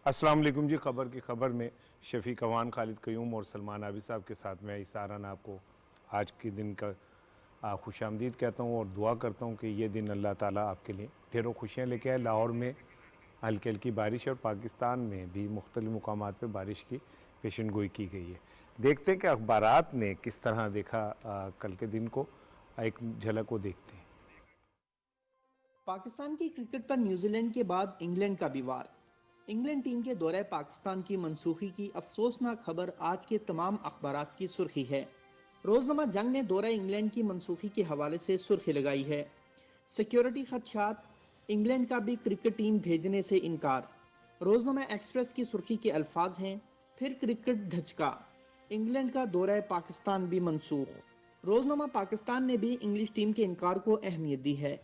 अस्सलाम वालेकुम जी। ख़बर की ख़बर में शफ़ीक अवान, खालिद क़य्यूम और सलमान आबिद साहब के साथ मैं इसारान आपको आज के दिन का खुशामदीद कहता हूँ और दुआ करता हूँ कि ये दिन अल्लाह ताला आपके लिए ढेरों खुशियाँ लेके आए। लाहौर में हल्की हल्की बारिश और पाकिस्तान में भी मुख्तलिफ़ मुकामात पे बारिश की पेशन गोई की गई है। देखते हैं कि अखबारात ने किस तरह देखा कल के दिन को। एक झलक को देखते हैं। पाकिस्तान की क्रिकेट पर न्यूजीलैंड के बाद इंग्लैंड का भी वार। इंग्लैंड टीम के दौरे पाकिस्तान की मनसूखी की अफसोसनाक खबर आज के तमाम अखबारात की सुर्खी है। रोजनामा जंग ने दौरे इंग्लैंड की मनसूखी के हवाले से सुर्खी लगाई है। सिक्योरिटी खदशात, इंग्लैंड का भी क्रिकेट टीम भेजने से इनकार। रोजनामा एक्सप्रेस की सुर्खी के अल्फाज हैं, फिर क्रिकेट धचका, इंग्लैंड का दौरा पाकिस्तान भी मनसूख। रोजनामा पाकिस्तान ने भी इंग्लिश टीम के इनकार को अहमियत दी है।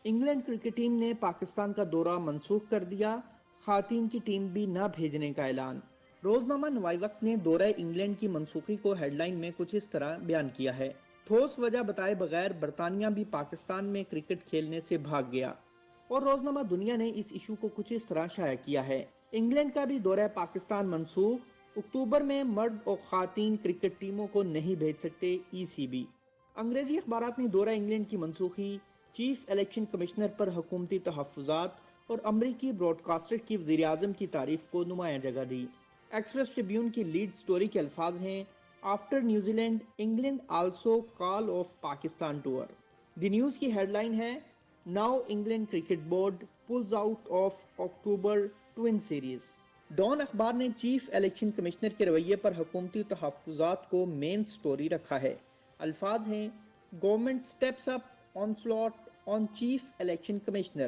इंग्लैंड क्रिकेट टीम ने पाकिस्तान का दौरा मनसूख कर दिया, खातीन की टीम भी न भेजने का ऐलान। रोजनामा नवाई वक्त ने दौरा इंग्लैंड की मनसूखी को हेडलाइन में कुछ इस तरह बयान किया है। ठोस वजह बताए बगैर बरतानिया भी पाकिस्तान में क्रिकेट खेलने से भाग गया। और रोजनामा दुनिया ने इस इशू को कुछ इस तरह शाया किया है। इंग्लैंड का भी दौरा पाकिस्तान मनसूख, अक्टूबर में मर्द और खातीन क्रिकेट टीमों को नहीं भेज सकते ECB। अंग्रेजी अखबारात ने दौरा इंग्लैंड की मनसूखी, चीफ इलेक्शन कमिश्नर पर हुकूमती तहफ़्फ़ुज़ात और अमरीकी ब्रॉडकास्टर की वज़ीर-ए-आज़म की तारीफ को नुमायां जगह दी। एक्सप्रेस ट्रिब्यून की लीड स्टोरी के अल्फाज हैं, after New Zealand England also call off Pakistan tour. The news की हेडलाइन है, now England cricket board pulls out of October twin series. Dawn अखबार ने चीफ इलेक्शन कमिश्नर के रवैये पर हुकूमती तहफ़्फ़ुज़ात को मेन स्टोरी रखा है। अल्फाज हैं, government steps up onslaught on chief election commissioner,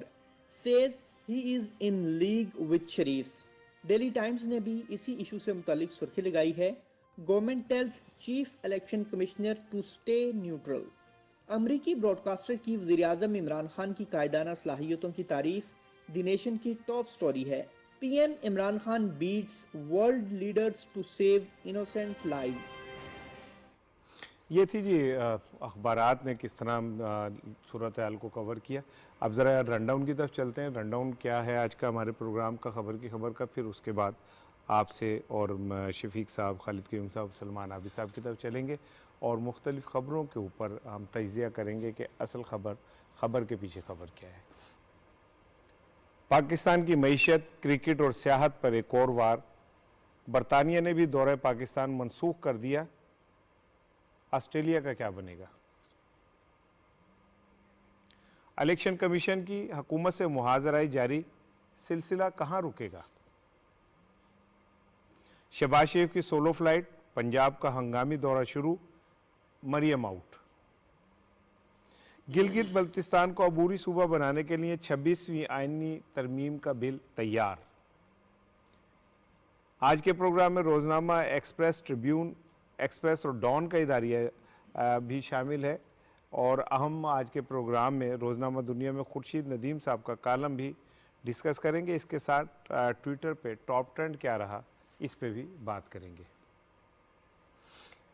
says he is in league with sheriffs। Daily Times ने भी इसी इशू से मुतालिक सुर्खी लगाई है, government tells chief election commissioner to stay neutral. अमरीकी ब्रॉडकास्टर की वज़ीर-ए-आज़म इमरान खान की कायदाना सलाहियतों की तारीफ द नेशन की टॉप स्टोरी है। PM Imran Khan beats world leaders to save innocent lives. ये थी जी अखबारात ने किस तरह सूरत हाल को कवर किया। अब ज़रा रनडाउन की तरफ चलते हैं। रनडाउन क्या है आज का हमारे प्रोग्राम का, खबर की खबर का, फिर उसके बाद आपसे और शफीक साहब, खालिद क़य्यूम साहब, सलमान आबिद साहब की तरफ चलेंगे और मुख्तलिफ़ ख़बरों के ऊपर हम तजिया करेंगे कि असल खबर के पीछे खबर क्या है। पाकिस्तान की मईशत, क्रिकेट और सियाहत पर एक और वार। बरतानिया ने भी दौरा पाकिस्तान मनसूख कर दिया। ऑस्ट्रेलिया का क्या बनेगा? इलेक्शन कमीशन की हुकूमत से मुहाजराई जारी, सिलसिला कहां रुकेगा? शहबाज शरीफ की सोलो फ्लाइट, पंजाब का हंगामी दौरा शुरू, मरियम आउट। गिलगित बल्तिस्तान को अबूरी सूबा बनाने के लिए 26वीं आईनी तरमीम का बिल तैयार। आज के प्रोग्राम में रोजनामा एक्सप्रेस, ट्रिब्यून एक्सप्रेस और डॉन का इदारिया भी शामिल है और अहम आज के प्रोग्राम में रोज़नामा दुनिया में खुर्शीद नदीम साहब का कालम भी डिस्कस करेंगे। इसके साथ ट्विटर पे टॉप ट्रेंड क्या रहा, इस पे भी बात करेंगे।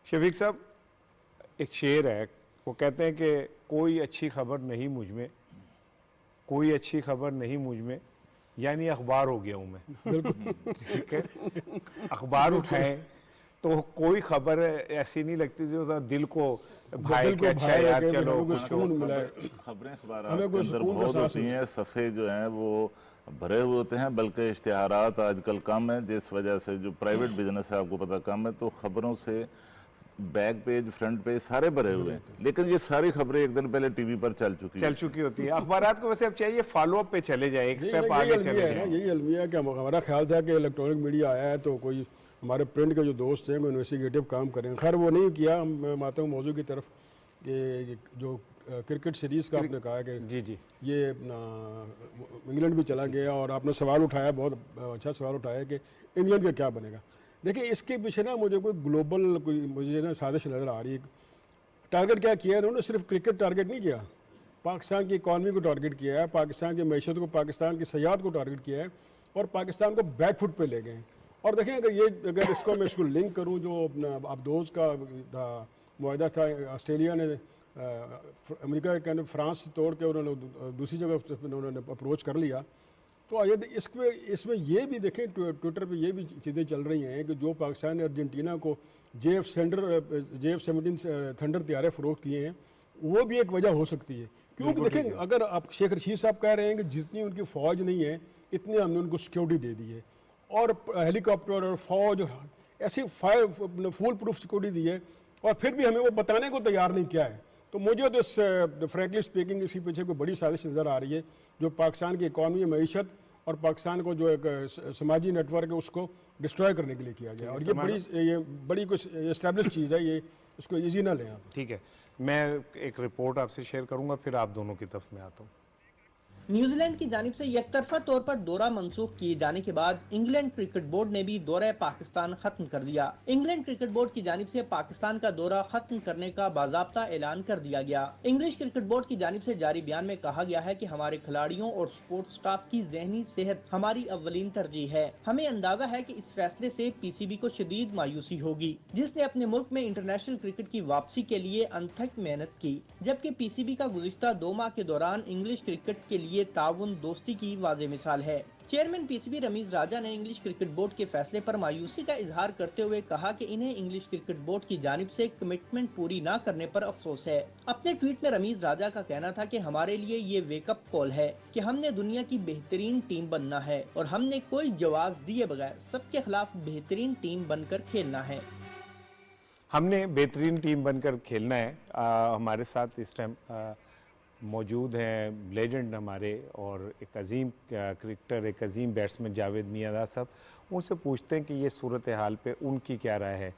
शफीक साहब, एक शेर है, वो कहते हैं कि कोई अच्छी खबर नहीं मुझ में, कोई अच्छी खबर नहीं मुझ में, यानी अखबार हो गया हूँ मैं। बिल्कुल ठीक है, अखबार उठाएं तो कोई खबर ऐसी नहीं लगती जो दिल को भाई के अच्छा यार चलो कुछ खबरें अखबार के अंदर बहुत होती हैं, सफ़े जो हैं वो भरे हुए होते हैं, बल्कि इश्तिहारात आजकल कम है, जिस वजह से जो प्राइवेट बिजनेस है आपको पता कम है, तो खबरों से बैक पेज फ्रंट पेज सारे भरे हुए हैं, लेकिन ये सारी खबरें एक दिन पहले टीवी पर चल चुकी होती है। अखबारात को वैसे अब चाहिए फॉलो अप पे चले जाए, एक स्टेप आगे चले जाए। यही अलमिया है कि हमारा ख्याल था कि इलेक्ट्रॉनिक मीडिया आया है तो कोई हमारे प्रिंट के जो दोस्त हैं वो इन्वेस्टिगेटिव काम करें, खैर वो नहीं किया। मैं आता हूँ मौजू की तरफ कि जो क्रिकेट सीरीज़ का आपने कहा कि जी ये इंग्लैंड भी चला गया और आपने सवाल उठाया, बहुत अच्छा सवाल उठाया कि इंग्लैंड का क्या बनेगा। देखिए इसके पीछे ना मुझे कोई ग्लोबल कोई मुझे ना साजिश नज़र आ रही है। टारगेट क्या किया उन्होंने? सिर्फ क्रिकेट टारगेट नहीं किया, पाकिस्तान की इकॉनमी को टारगेट किया है, पाकिस्तान की मैशत को, पाकिस्तान की सयाहत को टारगेट किया है और पाकिस्तान को बैक फुट पे ले गए। और देखें अगर इसको मैं इसको लिंक करूं, जो अबदोज़ का मुआहदा था, ऑस्ट्रेलिया ने अमेरिका के फ्रांस तोड़ के उन्होंने दूसरी जगह उन्होंने अप्रोच कर लिया, तो यदि इसमें ये भी देखें, ट्विटर पे ये भी चीज़ें चल रही हैं कि जो पाकिस्तान ने अर्जेंटीना को JF-17 थंडर तैयारे फ़रोख्त किए हैं, वो भी एक वजह हो सकती है। क्योंकि देखें, अगर आप शेख रशीद साहब कह रहे हैं कि जितनी उनकी फ़ौज नहीं है इतनी हमने उनको सिक्योरिटी दे दी है, और हेलीकॉप्टर और फौज ऐसी फुल प्रूफ सिक्योरिटी दी है, और फिर भी हमें वो बताने को तैयार नहीं किया है। तो मुझे तो फ्रैंकली स्पीकिंग इसके पीछे कोई बड़ी साजिश नज़र आ रही है, जो पाकिस्तान की इकॉनमी, मईशत और पाकिस्तान को जो एक समाजी नेटवर्क है उसको डिस्ट्रॉय करने के लिए किया गया। और ये बड़ी कुछ एस्टैब्लिश चीज़ है, ये इसको ईजी ना लें आप। ठीक है, मैं एक रिपोर्ट आपसे शेयर करूंगा, फिर आप दोनों की तरफ में आता हूँ। न्यूजीलैंड की जानिब से एकतरफा तौर पर दौरा मंसूख किए जाने के बाद इंग्लैंड क्रिकेट बोर्ड ने भी दौरा पाकिस्तान खत्म कर दिया। इंग्लैंड क्रिकेट बोर्ड की जानिब से पाकिस्तान का दौरा खत्म करने का बाज़ाब्ता ऐलान कर दिया गया। इंग्लिश क्रिकेट बोर्ड की जानिब से जारी बयान में कहा गया है कि हमारे खिलाड़ियों और स्पोर्ट्स स्टाफ की ज़हनी सेहत हमारी अव्वलीन तरजीह है। हमें अंदाजा है कि इस फैसले से PCB को शदीद मायूसी होगी, जिसने अपने मुल्क में इंटरनेशनल क्रिकेट की वापसी के लिए अनथक मेहनत की, जबकि PCB का गुज़िश्ता 2 माह के दौरान इंग्लिश क्रिकेट के लिए ताउन दोस्ती की वाज़ेह मिसाल है। चेयरमैन PCB रमीज राजा ने इंग्लिश क्रिकेट बोर्ड के फैसले पर मायूसी का इजहार करते हुए कहा कि इन्हें इंग्लिश क्रिकेट बोर्ड की जानिब से कमिटमेंट पूरी न करने पर अफसोस है। अपने ट्वीट में रमीज राजा का कहना था कि हमारे लिए ये वेकअप कॉल है कि हमने दुनिया की बेहतरीन टीम बनना है और हमने कोई जवाब दिए बगैर सबके खिलाफ बेहतरीन टीम बनकर खेलना है। हमने बेहतरीन टीम बनकर खेलना है। हमारे साथ इस टाइम मौजूद हैं लेजेंड हमारे और एक अजीम क्रिकेटर, एक अजीम बैट्समैन जावेद मियांदाद साहब। उनसे पूछते हैं कि ये सूरत हाल पे उनकी क्या राय है।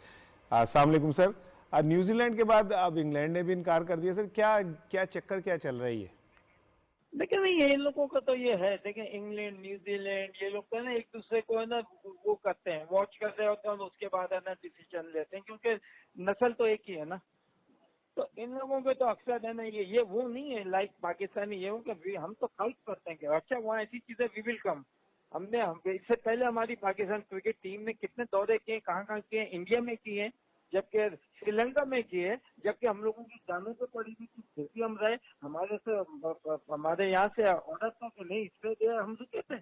अस्सलाम वालेकुम सर। न्यूजीलैंड के बाद अब इंग्लैंड ने भी इनकार कर दिया सर, क्या चक्कर क्या चल रही है? लेकिन नहीं, ये लोगों का तो ये है, देखें इंग्लैंड न्यूजीलैंड ये लोग तो ना एक दूसरे को है ना वो करते हैं, वॉच कर रहे होते हैं और उसके बाद है ना डिसीजन लेते हैं, क्योंकि नस्ल तो एक ही है ना। तो इन लोगों पे तो अक्सर है ना ये वो नहीं है लाइक पाकिस्तानी, ये हो कि हम तो फाइट करते हैं कि अच्छा वहाँ ऐसी चीजें वी विल कम। इससे पहले हमारी पाकिस्तान क्रिकेट टीम ने कितने दौरे किए, कहाँ किए, इंडिया में किए, जबकि श्रीलंका में किए, जबकि हम लोगों की जानों पे पड़ी हुई थी, फिर भी हम रहे। हमारे यहाँ से ऑर्डर था कि नहीं इस पे हम रुके थे,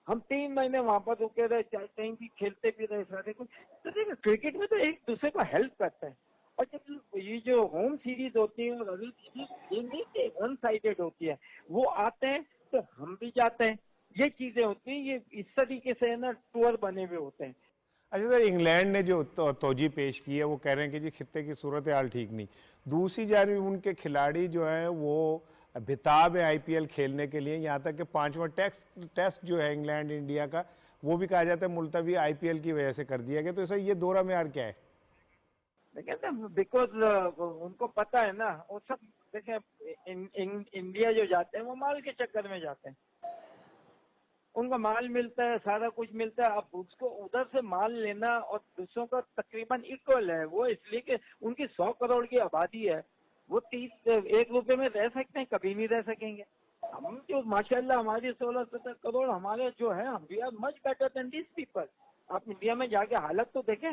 हम 3 महीने वहां पर रुके रहे, कहीं भी खेलते भी रहे सारे कुछ। तो देखिए क्रिकेट में तो एक दूसरे को हेल्प करते हैं, और जब ये जो होम सीरीज होती है और अगली सीरीज ये नहीं वन साइडेड होती है, वो आते हैं तो हम भी जाते हैं, ये चीजें होती हैं, ये इस तरीके से ना टूर बने हुए होते हैं। अच्छा सर, इंग्लैंड ने जो तोजी पेश की है वो कह रहे हैं कि जी खित्ते की सूरत हाल ठीक नहीं। दूसरी जानिब उनके खिलाड़ी जो हैं वो बेताब है IPL खेलने के लिए, यहाँ तक कि 5वां टेस्ट जो है इंग्लैंड इंडिया का वो भी कहा जाता है मुलतवी IPL की वजह से कर दिया गया। तो सर ये दौरा में क्या है? देखिए बिकॉज उनको पता है ना, वो सब देखें इंडिया जो जाते हैं वो माल के चक्कर में जाते हैं, उनका माल मिलता है, सारा कुछ मिलता है। अब उसको उधर से माल लेना और दूसरों का तकरीबन इक्वल है, वो इसलिए कि उनकी 100 करोड़ की आबादी है, वो 1 रुपए में रह सकते हैं, कभी नहीं रह सकेंगे। हम जो माशाल्लाह हमारी 16-17 करोड़ हमारे जो है, हम we are much better than this people. आप इंडिया में जाके हालत तो देखें,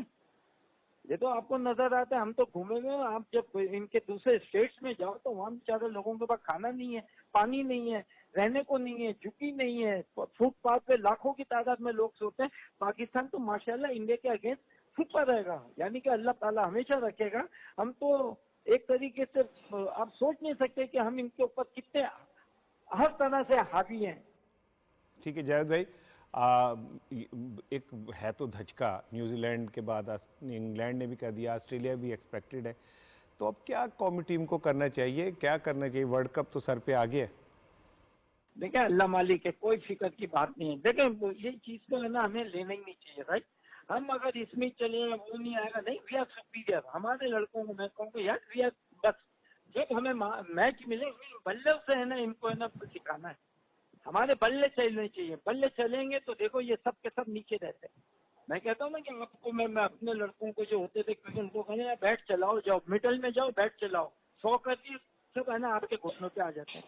ये तो आपको नजर आता है। हम तो घूमे हुए, आप जब इनके दूसरे स्टेट्स में जाओ तो वहाँ बेचारे लोगों के पास खाना नहीं है, पानी नहीं है, रहने को नहीं है, झुकी नहीं है, फुटपाथ पे लाखों की तादाद में लोग सोते हैं। पाकिस्तान तो माशाल्लाह इंडिया के अगेंस्ट सुपर रहेगा, यानी कि अल्लाह ताला हमेशा रखेगा। हम तो एक तरीके से आप सोच नहीं सकते कि हम इनके ऊपर कितने हर तरह से हावी हैं। ठीक है जावेद भाई, एक है तो धचका न्यूजीलैंड के बाद इंग्लैंड ने भी कर दिया, ऑस्ट्रेलिया भी एक्सपेक्टेड है, तो अब क्या कौमी टीम को करना चाहिए, क्या करना चाहिए? वर्ल्ड कप तो सर पे आ गया है। देखिए अल्लाह मालिक है, कोई फिक्र की बात नहीं है। देखिए ये चीज तो है ना हमें लेना ही नहीं चाहिए, राइट। हम अगर इसमें चले वो नहीं आएगा, नहीं वी आर सुपीरियर। हमारे लड़कों को मैं कहूँगा यार वी आर, बस जब हमें मैच मिले बल्ले से है ना इनको है ना सिखाना है, हमारे बल्ले चलने चाहिए। बल्ले चलेंगे तो देखो ये सब के सब नीचे रहते हैं। मैं कहता हूँ ना कि आपको मैं अपने लड़कों को जो होते थे उनको कहने बैट चलाओ, जाओ मिडल में जाओ, बैट चलाओ, 100 कर दिए, सब है ना आपके घुटनों पे आ जाते हैं।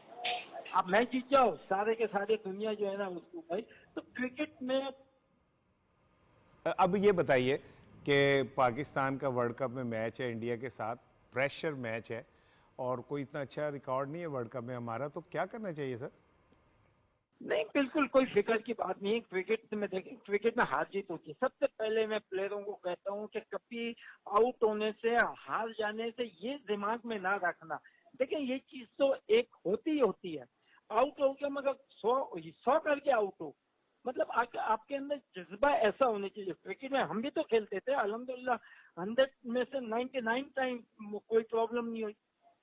आप मैच जीत जाओ, सारे के सारे दुनिया जो है ना उसको भाई। तो क्रिकेट में अब ये बताइए कि पाकिस्तान का वर्ल्ड कप में मैच है इंडिया के साथ, प्रेशर मैच है और कोई इतना अच्छा रिकॉर्ड नहीं है वर्ल्ड कप में हमारा, तो क्या करना चाहिए सर? नहीं, बिल्कुल कोई फिक्र की बात नहीं है। क्रिकेट में देखें, क्रिकेट में हार जीत होती है। सबसे पहले मैं प्लेयरों को कहता हूँ कि कभी आउट होने से, हार जाने से ये दिमाग में ना रखना। देखिए ये चीज तो एक होती ही होती है। आउट हो गया मगर 100 करके आउट हो, मतलब आपके अंदर जज्बा ऐसा होना चाहिए। क्रिकेट में हम भी तो खेलते थे, अल्हम्दुलिल्लाह 100 में से 99 टाइम कोई प्रॉब्लम नहीं हुई,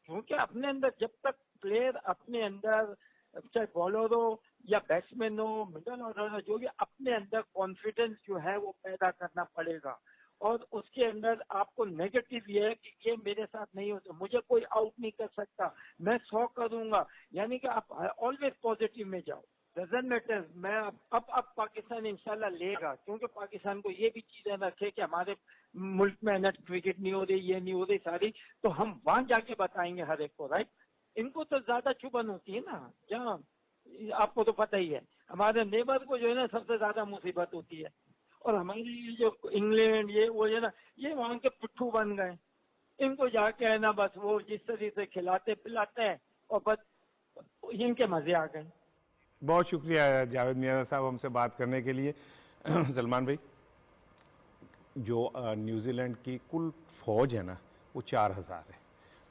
क्योंकि अपने अंदर जब तक प्लेयर अपने अंदर, चाहे बॉलर हो या बैट्समैन हो, मिडल ऑर्डर हो, जो भी, अपने अंदर कॉन्फिडेंस जो है वो पैदा करना पड़ेगा। और उसके अंदर आपको नेगेटिव ये है कि ये मेरे साथ नहीं हो सकता, मुझे कोई आउट नहीं कर सकता, मैं 100 करूंगा, यानी कि आप ऑलवेज पॉजिटिव में जाओ। Doesn't matter. मैं अब पाकिस्तान इंशाल्लाह लेगा, क्योंकि पाकिस्तान को ये भी चीजें रखे कि हमारे मुल्क में नेट क्रिकेट नहीं हो रही, ये नहीं हो रही सारी, तो हम वहां जाके बताएंगे हर एक को, राइट। इनको तो ज्यादा चुभन होती है ना, जहाँ आपको तो पता ही है, हमारे नेबर को जो है ना सबसे ज्यादा मुसीबत होती है। और हमारी ये जो इंग्लैंड ये वो है ना, ये वहां के पिट्ठू बन गए। इनको जाके है ना बस वो जिस तरीके से खिलाते पिलाते हैं और बस इनके मजे आ गए। बहुत शुक्रिया जावेद मियां साहब हमसे बात करने के लिए। सलमान भाई, जो न्यूजीलैंड की कुल फ़ौज है ना वो 4000 है।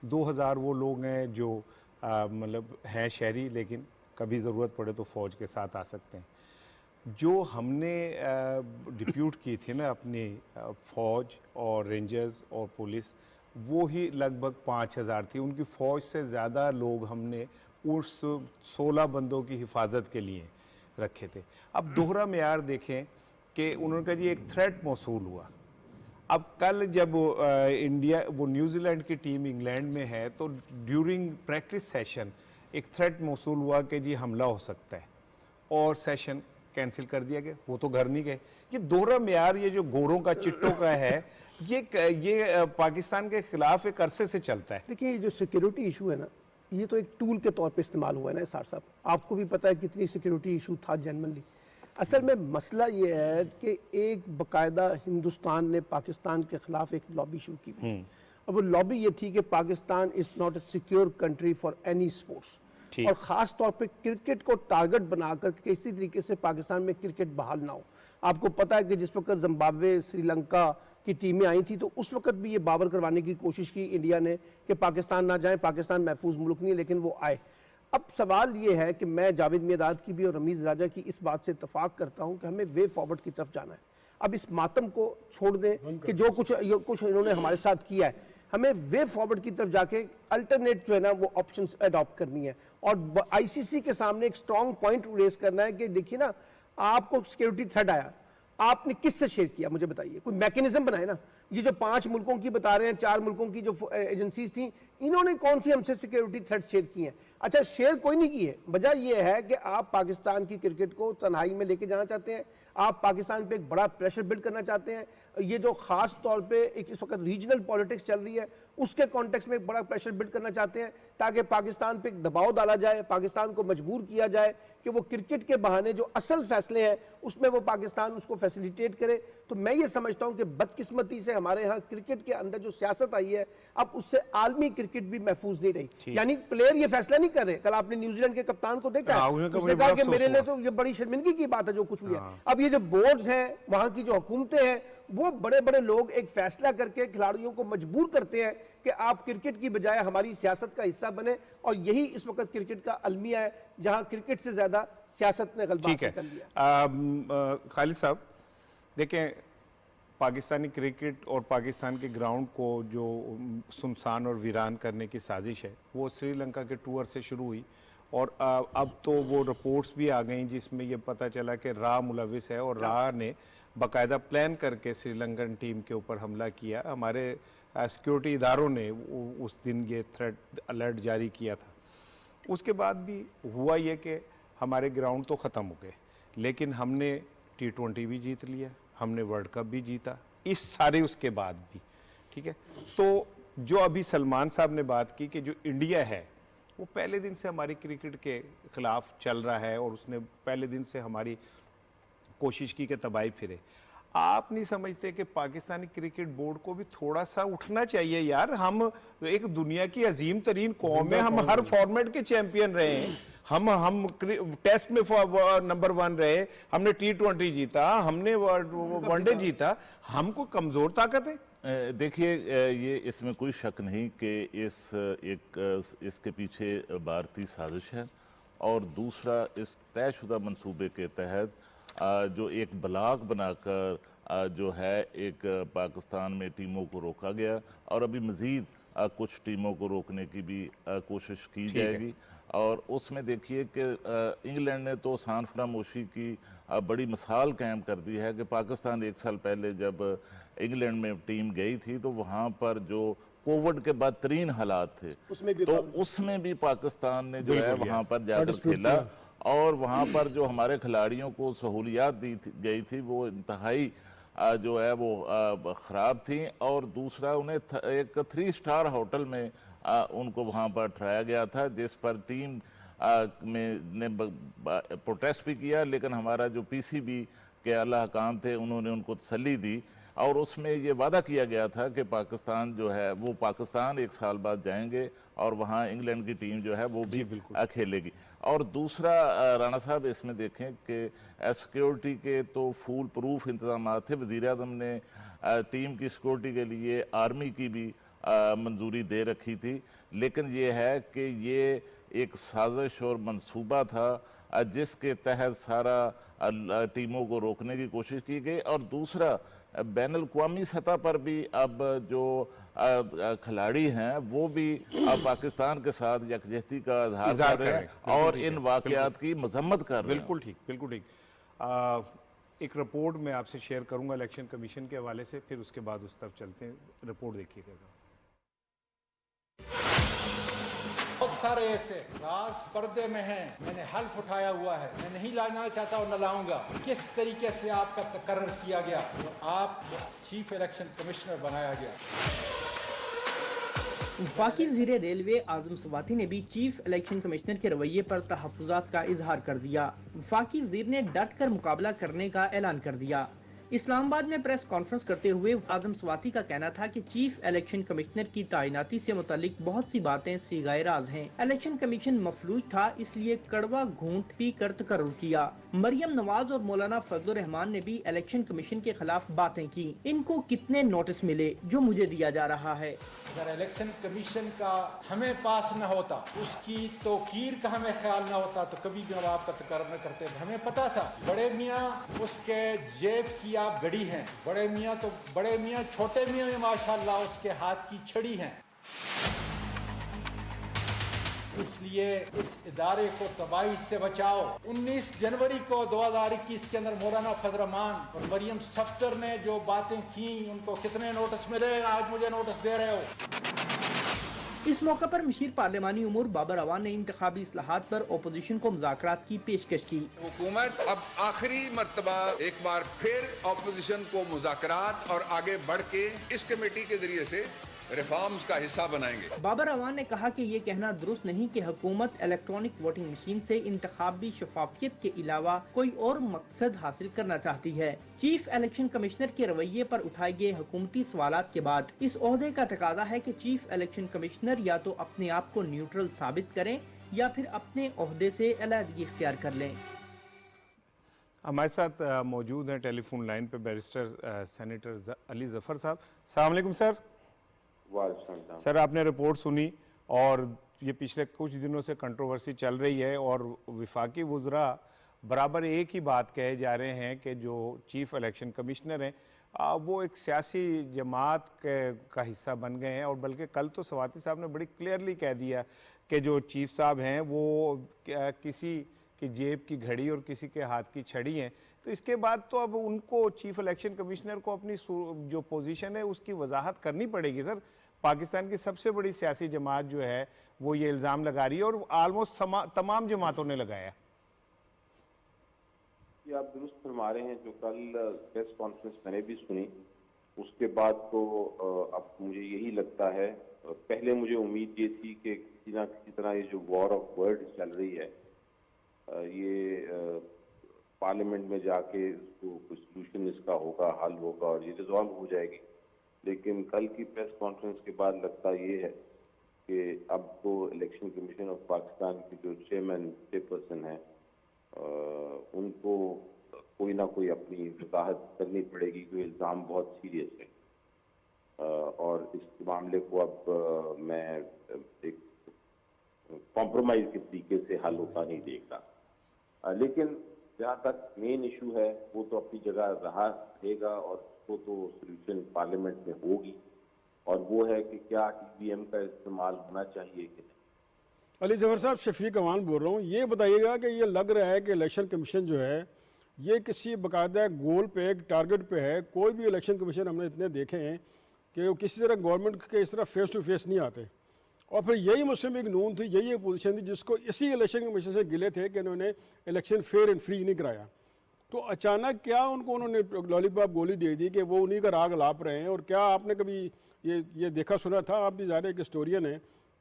2000 वो लोग हैं जो मतलब हैं शहरी, लेकिन कभी ज़रूरत पड़े तो फ़ौज के साथ आ सकते हैं। जो हमने डिप्यूट की थी ना अपनी फ़ौज और रेंजर्स और पुलिस, वो ही लगभग 5000 थी। उनकी फ़ौज से ज़्यादा लोग हमने उस 16 बंदों की हिफाजत के लिए रखे थे। अब दोहरा मेयार देखें कि उन्होंने कहा जी एक थ्रेट मौसूल हुआ। अब कल जब इंडिया वो न्यूजीलैंड की टीम इंग्लैंड में है तो ड्यूरिंग प्रैक्टिस सेशन एक थ्रेट मौसूल हुआ कि जी हमला हो सकता है, और सेशन कैंसिल कर दिया गया। वो तो घर नहीं गए। ये दोहरा मेयार, ये जो गोरों का चिट्टों का है, ये पाकिस्तान के खिलाफ एक अरसे से चलता है। देखिए, ये जो सिक्योरिटी इशू है ना, ये तो एक टूल के तौर पे इस्तेमाल हुआ है ना इसार साहब। आपको भी पता है कितनी सिक्योरिटी इशू था जनरली। असल में मसला ये है कि एक बाकायदा हिंदुस्तान ने पाकिस्तान के खिलाफ एक लॉबी शुरू की हुई। और वो लॉबी ये थी कि Pakistan is not a secure country for any sports, और ख़ास तौर पे क्रिकेट को टारगेट बनाकर किसी तरीके से पाकिस्तान में क्रिकेट बहाल ना हो। आपको पता है कि जिस वक्त जिम्बाब्वे श्रीलंका की टीमें आई थी तो उस वक्त भी ये बावर करवाने की कोशिश की इंडिया ने कि पाकिस्तान ना जाए, पाकिस्तान महफूज मुल्क नहीं है, लेकिन वो आए। अब सवाल ये है कि मैं जावेद मियादाद की भी और रमीज़ राजा की इस बात से इत्तफाक करता हूँ कि हमें वे फॉरवर्ड की तरफ जाना है। अब इस मातम को छोड़ दें कि जो कुछ इन्होंने हमारे साथ किया है, हमें वे फॉरवर्ड की तरफ जाके अल्टरनेट जो है ना वो ऑप्शंस अडॉप्ट करनी है। और आईसीसी के सामने एक स्ट्रॉन्ग पॉइंट रेज करना है कि देखिए ना, आपको सिक्योरिटी थ्रेट आया, आपने किससे शेयर किया, मुझे बताइए, कोई मैकेनिज्म बनाए ना। ये जो 5 मुल्कों की बता रहे हैं, 4 मुल्कों की जो एजेंसीज थी, इन्होंने कौन सी हमसे सिक्योरिटी थ्रेट शेयर की हैं? अच्छा, शेयर कोई नहीं की है। वजह यह है कि आप पाकिस्तान की क्रिकेट को तन्हाई में लेके जाना चाहते हैं, आप पाकिस्तान पे एक बड़ा प्रेशर बिल्ड करना चाहते हैं। ये जो खास तौर पे एक इस वक्त रीजनल पॉलिटिक्स चल रही है, उसके कॉन्टेक्स्ट में एक बड़ा प्रेशर बिल्ड करना चाहते हैं ताकि पाकिस्तान पे एक दबाव डाला जाए, पाकिस्तान को मजबूर किया जाए कि वो क्रिकेट के बहाने जो असल फैसले हैं उसमें वो पाकिस्तान उसको फैसिलिटेट करे। तो मैं ये समझता हूं कि बदकिस्मती से हमारे यहाँ क्रिकेट के अंदर जो सियासत आई है, अब उससे आलमी क्रिकेट भी महफूज नहीं रही। यानी प्लेयर ये फैसला नहीं कर रहे। कल आपने न्यूजीलैंड के कप्तान को देखा है, उसने कहा कि मेरे लिए तो ये बड़ी शर्मिंदगी की बात है जो कुछ हुई है। अब ये जो बोर्ड्स हैं, वहां की जो हुकूमतें हैं, वो बड़े बड़े लोग एक फैसला करके खिलाड़ियों को मजबूर करते हैं कि आप क्रिकेट की बजाय हमारी सियासत का हिस्सा बने। और यही इस वक्त क्रिकेट का अलमिया है, जहां क्रिकेट से ज्यादा सियासत ने गलबा कर लिया। खालिद साहब देखें, पाकिस्तानी क्रिकेट और पाकिस्तान के ग्राउंड को जो सुनसान और वीरान करने की साजिश है, वो श्रीलंका के टूर से शुरू हुई। और अब तो वो रिपोर्ट्स भी आ गई जिसमें ये पता चला कि रा मुलविस है और रा ने बाकायदा प्लान करके श्रीलंकन टीम के ऊपर हमला किया। हमारे सिक्योरिटी इदारों ने उस दिन ये थ्रेट अलर्ट जारी किया था। उसके बाद भी हुआ ये कि हमारे ग्राउंड तो ख़त्म हो गए, लेकिन हमने T20 भी जीत लिया, हमने वर्ल्ड कप भी जीता, इस सारे उसके बाद भी। ठीक है, तो जो अभी सलमान साहब ने बात की कि जो इंडिया है वो पहले दिन से हमारी क्रिकेट के ख़िलाफ़ चल रहा है और उसने पहले दिन से हमारी कोशिश की कि तबाही फिरे। आप नहीं समझते कि पाकिस्तानी क्रिकेट बोर्ड को भी थोड़ा सा उठना चाहिए यार? हम एक दुनिया की अजीम तरीन कौम है, हम हर फॉर्मेट के चैंपियन रहे हैं, हम टेस्ट में नंबर 1 रहे, हमने T20 जीता, हमने वनडे जीता, हमको कमजोर ताकत है। देखिए ये इसमें कोई शक नहीं कि इसके पीछे भारतीय साजिश है, और दूसरा इस तयशुदा मंसूबे के तहत जो एक ब्लॉक बनाकर जो है एक पाकिस्तान में टीमों को रोका गया, और अभी मज़ीद कुछ टीमों को रोकने की भी कोशिश की जाएगी। और उसमें देखिए कि इंग्लैंड ने तो आसान फरामोशी की बड़ी मिसाल कायम कर दी है कि पाकिस्तान 1 साल पहले जब इंग्लैंड में टीम गई थी तो वहाँ पर जो कोविड के बदतरीन हालात थे, तो उसमें भी पाकिस्तान ने जो है वहाँ पर जाकर खेला, और वहाँ पर जो हमारे खिलाड़ियों को सहूलियात दी गई थी वो इंतहाई जो है वो ख़राब थी। और दूसरा उन्हें एक 3 स्टार होटल में उनको वहाँ पर ठहराया गया था, जिस पर टीम ने प्रोटेस्ट भी किया, लेकिन हमारा जो PCB के आला हकाम थे उन्होंने उनको तसल्ली दी, और उसमें ये वादा किया गया था कि पाकिस्तान जो है वो पाकिस्तान 1 साल बाद जाएंगे और वहाँ इंग्लैंड की टीम जो है वो भी खेलेगी। और दूसरा राणा साहब इसमें देखें कि सिक्योरिटी के तो फुल प्रूफ इंतजाम थे। वज़ीर आज़म ने टीम की सिक्योरिटी के लिए आर्मी की भी मंजूरी दे रखी थी, लेकिन ये है कि ये एक साजिश और मंसूबा था जिसके तहत सारा टीमों को रोकने की कोशिश की गई। और दूसरा बैनुल-अक़वामी सतह पर भी अब जो खिलाड़ी हैं वो भी अब पाकिस्तान के साथ यकजहती का इजहार कर रहे हैं और इन वाक़यात की मजम्मत कर रहे हैं। बिल्कुल ठीक, बिल्कुल ठीक। एक रिपोर्ट मैं आपसे शेयर करूंगा इलेक्शन कमीशन के हवाले से, फिर उसके बाद उस तरफ चलते हैं। रिपोर्ट देखिएगा। बहुत सारे ऐसे राज पर्दे में हैं, मैंने हल्फ उठाया हुआ है, मैं नहीं लाना चाहता और न लाऊंगा। किस तरीके से आपका तकर्रर किया गया और आप चीफ इलेक्शन कमिश्नर बनाया गया। वफाकी वज़ीर रेलवे आज़म सवाती ने भी चीफ इलेक्शन कमिश्नर के रवैये पर तहफ़्फ़ुज़ात का इजहार कर दिया। वफाकी वज़ीर ने डट कर मुकाबला करने का ऐलान कर दिया। इस्लामाबाद में प्रेस कॉन्फ्रेंस करते हुए आज़म सवाती का कहना था कि चीफ इलेक्शन कमिश्नर की तैनाती से मुतालिक बहुत सी बातें सीगाए राज हैं। इलेक्शन कमीशन मफलूज था, इसलिए कड़वा घूंट पी कर तकर्रुर किया। मरियम नवाज और मौलाना फजलुर रहमान ने भी इलेक्शन कमीशन के खिलाफ बातें की। इनको कितने नोटिस मिले जो मुझे दिया जा रहा है? अगर इलेक्शन कमीशन का हमें पास न होता, उसकी तौकीर का हमें ख्याल न होता, तो कभी भी हम आपका तकर्रुर न करते। हमें पता था बड़े मियाँ उसके जेब की आप गड़ी हैं, बड़े मियाँ तो बड़े मियाँ छोटे मियाँ में माशाल्लाह उसके हाथ की छड़ी हैं। इसलिए इस इदारे को तबाही से बचाओ। 19 जनवरी को 2021 के अंदर मौलाना फजल रहमान और मरियम सफ्दर ने जो बातें की, उनको कितने नोटिस मिले? आज मुझे नोटिस दे रहे हो। इस मौका पर मशीर पार्लिमानी उमूर बाबर अवान ने इंतखाबी इस्लाहात पर ओपोजिशन को मुज़ाकरात की पेशकश की। हुकूमत अब आखिरी मर्तबा एक बार फिर ओपोजिशन को मुज़ाकरात और आगे बढ़ के इस कमेटी के जरिए से रिफॉर्म्स का हिस्सा बनाएंगे। बाबर अवान ने कहा कि ये कहना दुरुस्त नहीं कि हुकूमत इलेक्ट्रॉनिक वोटिंग मशीन से इंतखाबी शफाफियत के अलावा कोई और मकसद हासिल करना चाहती है। चीफ इलेक्शन कमिश्नर के रवैये पर उठाए गए हुकूमती सवालात के बाद इस ओहदे का तकाजा है कि चीफ इलेक्शन कमिश्नर या तो अपने आप को न्यूट्रल साबित करें या फिर अपने ओहदे से अलहदगी इख्तियार कर लें। हमारे साथ मौजूद हैं टेलीफोन लाइन पे बैरिस्टर सेनेटर अली जफर साहब। अस्सलाम वालेकुम सर। सर, आपने रिपोर्ट सुनी और ये पिछले कुछ दिनों से कंट्रोवर्सी चल रही है और वफाकी वुज़रा बराबर एक ही बात कहे जा रहे हैं कि जो चीफ इलेक्शन कमिश्नर हैं वो एक सियासी जमात का हिस्सा बन गए हैं। और बल्कि कल तो सवाती साहब ने बड़ी क्लियरली कह दिया कि जो चीफ साहब हैं वो किसी की जेब की घड़ी और किसी के हाथ की छड़ी हैं। तो इसके बाद तो अब उनको चीफ इलेक्शन कमिश्नर को अपनी जो पोजीशन है उसकी वजाहत करनी पड़ेगी। सर, पाकिस्तान की सबसे बड़ी सियासी जमात जो है वो ये इल्ज़ाम लगा रही है और आलमोस्ट तमाम जमातों ने लगाया। ये आप दुरुस्त फरमा रहे हैं। जो कल प्रेस कॉन्फ्रेंस मैंने भी सुनी, उसके बाद तो अब मुझे यही लगता है, पहले मुझे उम्मीद ये थी कि किसी ना किसी तरह ये जो वॉर ऑफ वर्ड चल रही है ये पार्लियामेंट में जाके इसको कोई सोल्यूशन इसका होगा, हल होगा और ये रिजॉल्व हो जाएगी। लेकिन कल की प्रेस कॉन्फ्रेंस के बाद लगता ये है कि अब तो इलेक्शन कमीशन ऑफ पाकिस्तान के जो चेयरपर्सन है उनको कोई ना कोई अपनी वजाहत करनी पड़ेगी कि इल्ज़ाम बहुत सीरियस है और इस मामले को अब मैं एक कॉम्प्रोमाइज के तरीके से हल होता नहीं देख रहा। लेकिन जहाँ तक मेन इशू है वो तो अपनी जगह रहेगा और उसको तो सोल्यूशन पार्लियामेंट में होगी और वो है कि क्या ईवीएम का इस्तेमाल होना चाहिए कि नहीं। अली जफर साहब, शफीक अवान बोल रहा हूँ। ये बताइएगा कि ये लग रहा है कि इलेक्शन कमीशन जो है ये किसी बाकायदा गोल पे, एक टारगेट पे है। कोई भी इलेक्शन कमीशन हमने इतने देखे हैं कि वो किसी तरह गवर्नमेंट के इस तरह फेस टू फेस नहीं आते। और फिर यही मुस्लिम लीग नून थी, यही अपोजिशन थी जिसको इसी इलेक्शन कमीशन से गिले थे कि इन्होंने इलेक्शन फेयर एंड फ्री नहीं कराया। तो अचानक क्या उन्होंने लॉलीपॉप गोली दे दी कि वो उन्हीं का राग लाप रहे हैं? और क्या आपने कभी ये देखा सुना था, आप भी ज़ाहिर एक हिस्टोरियन है,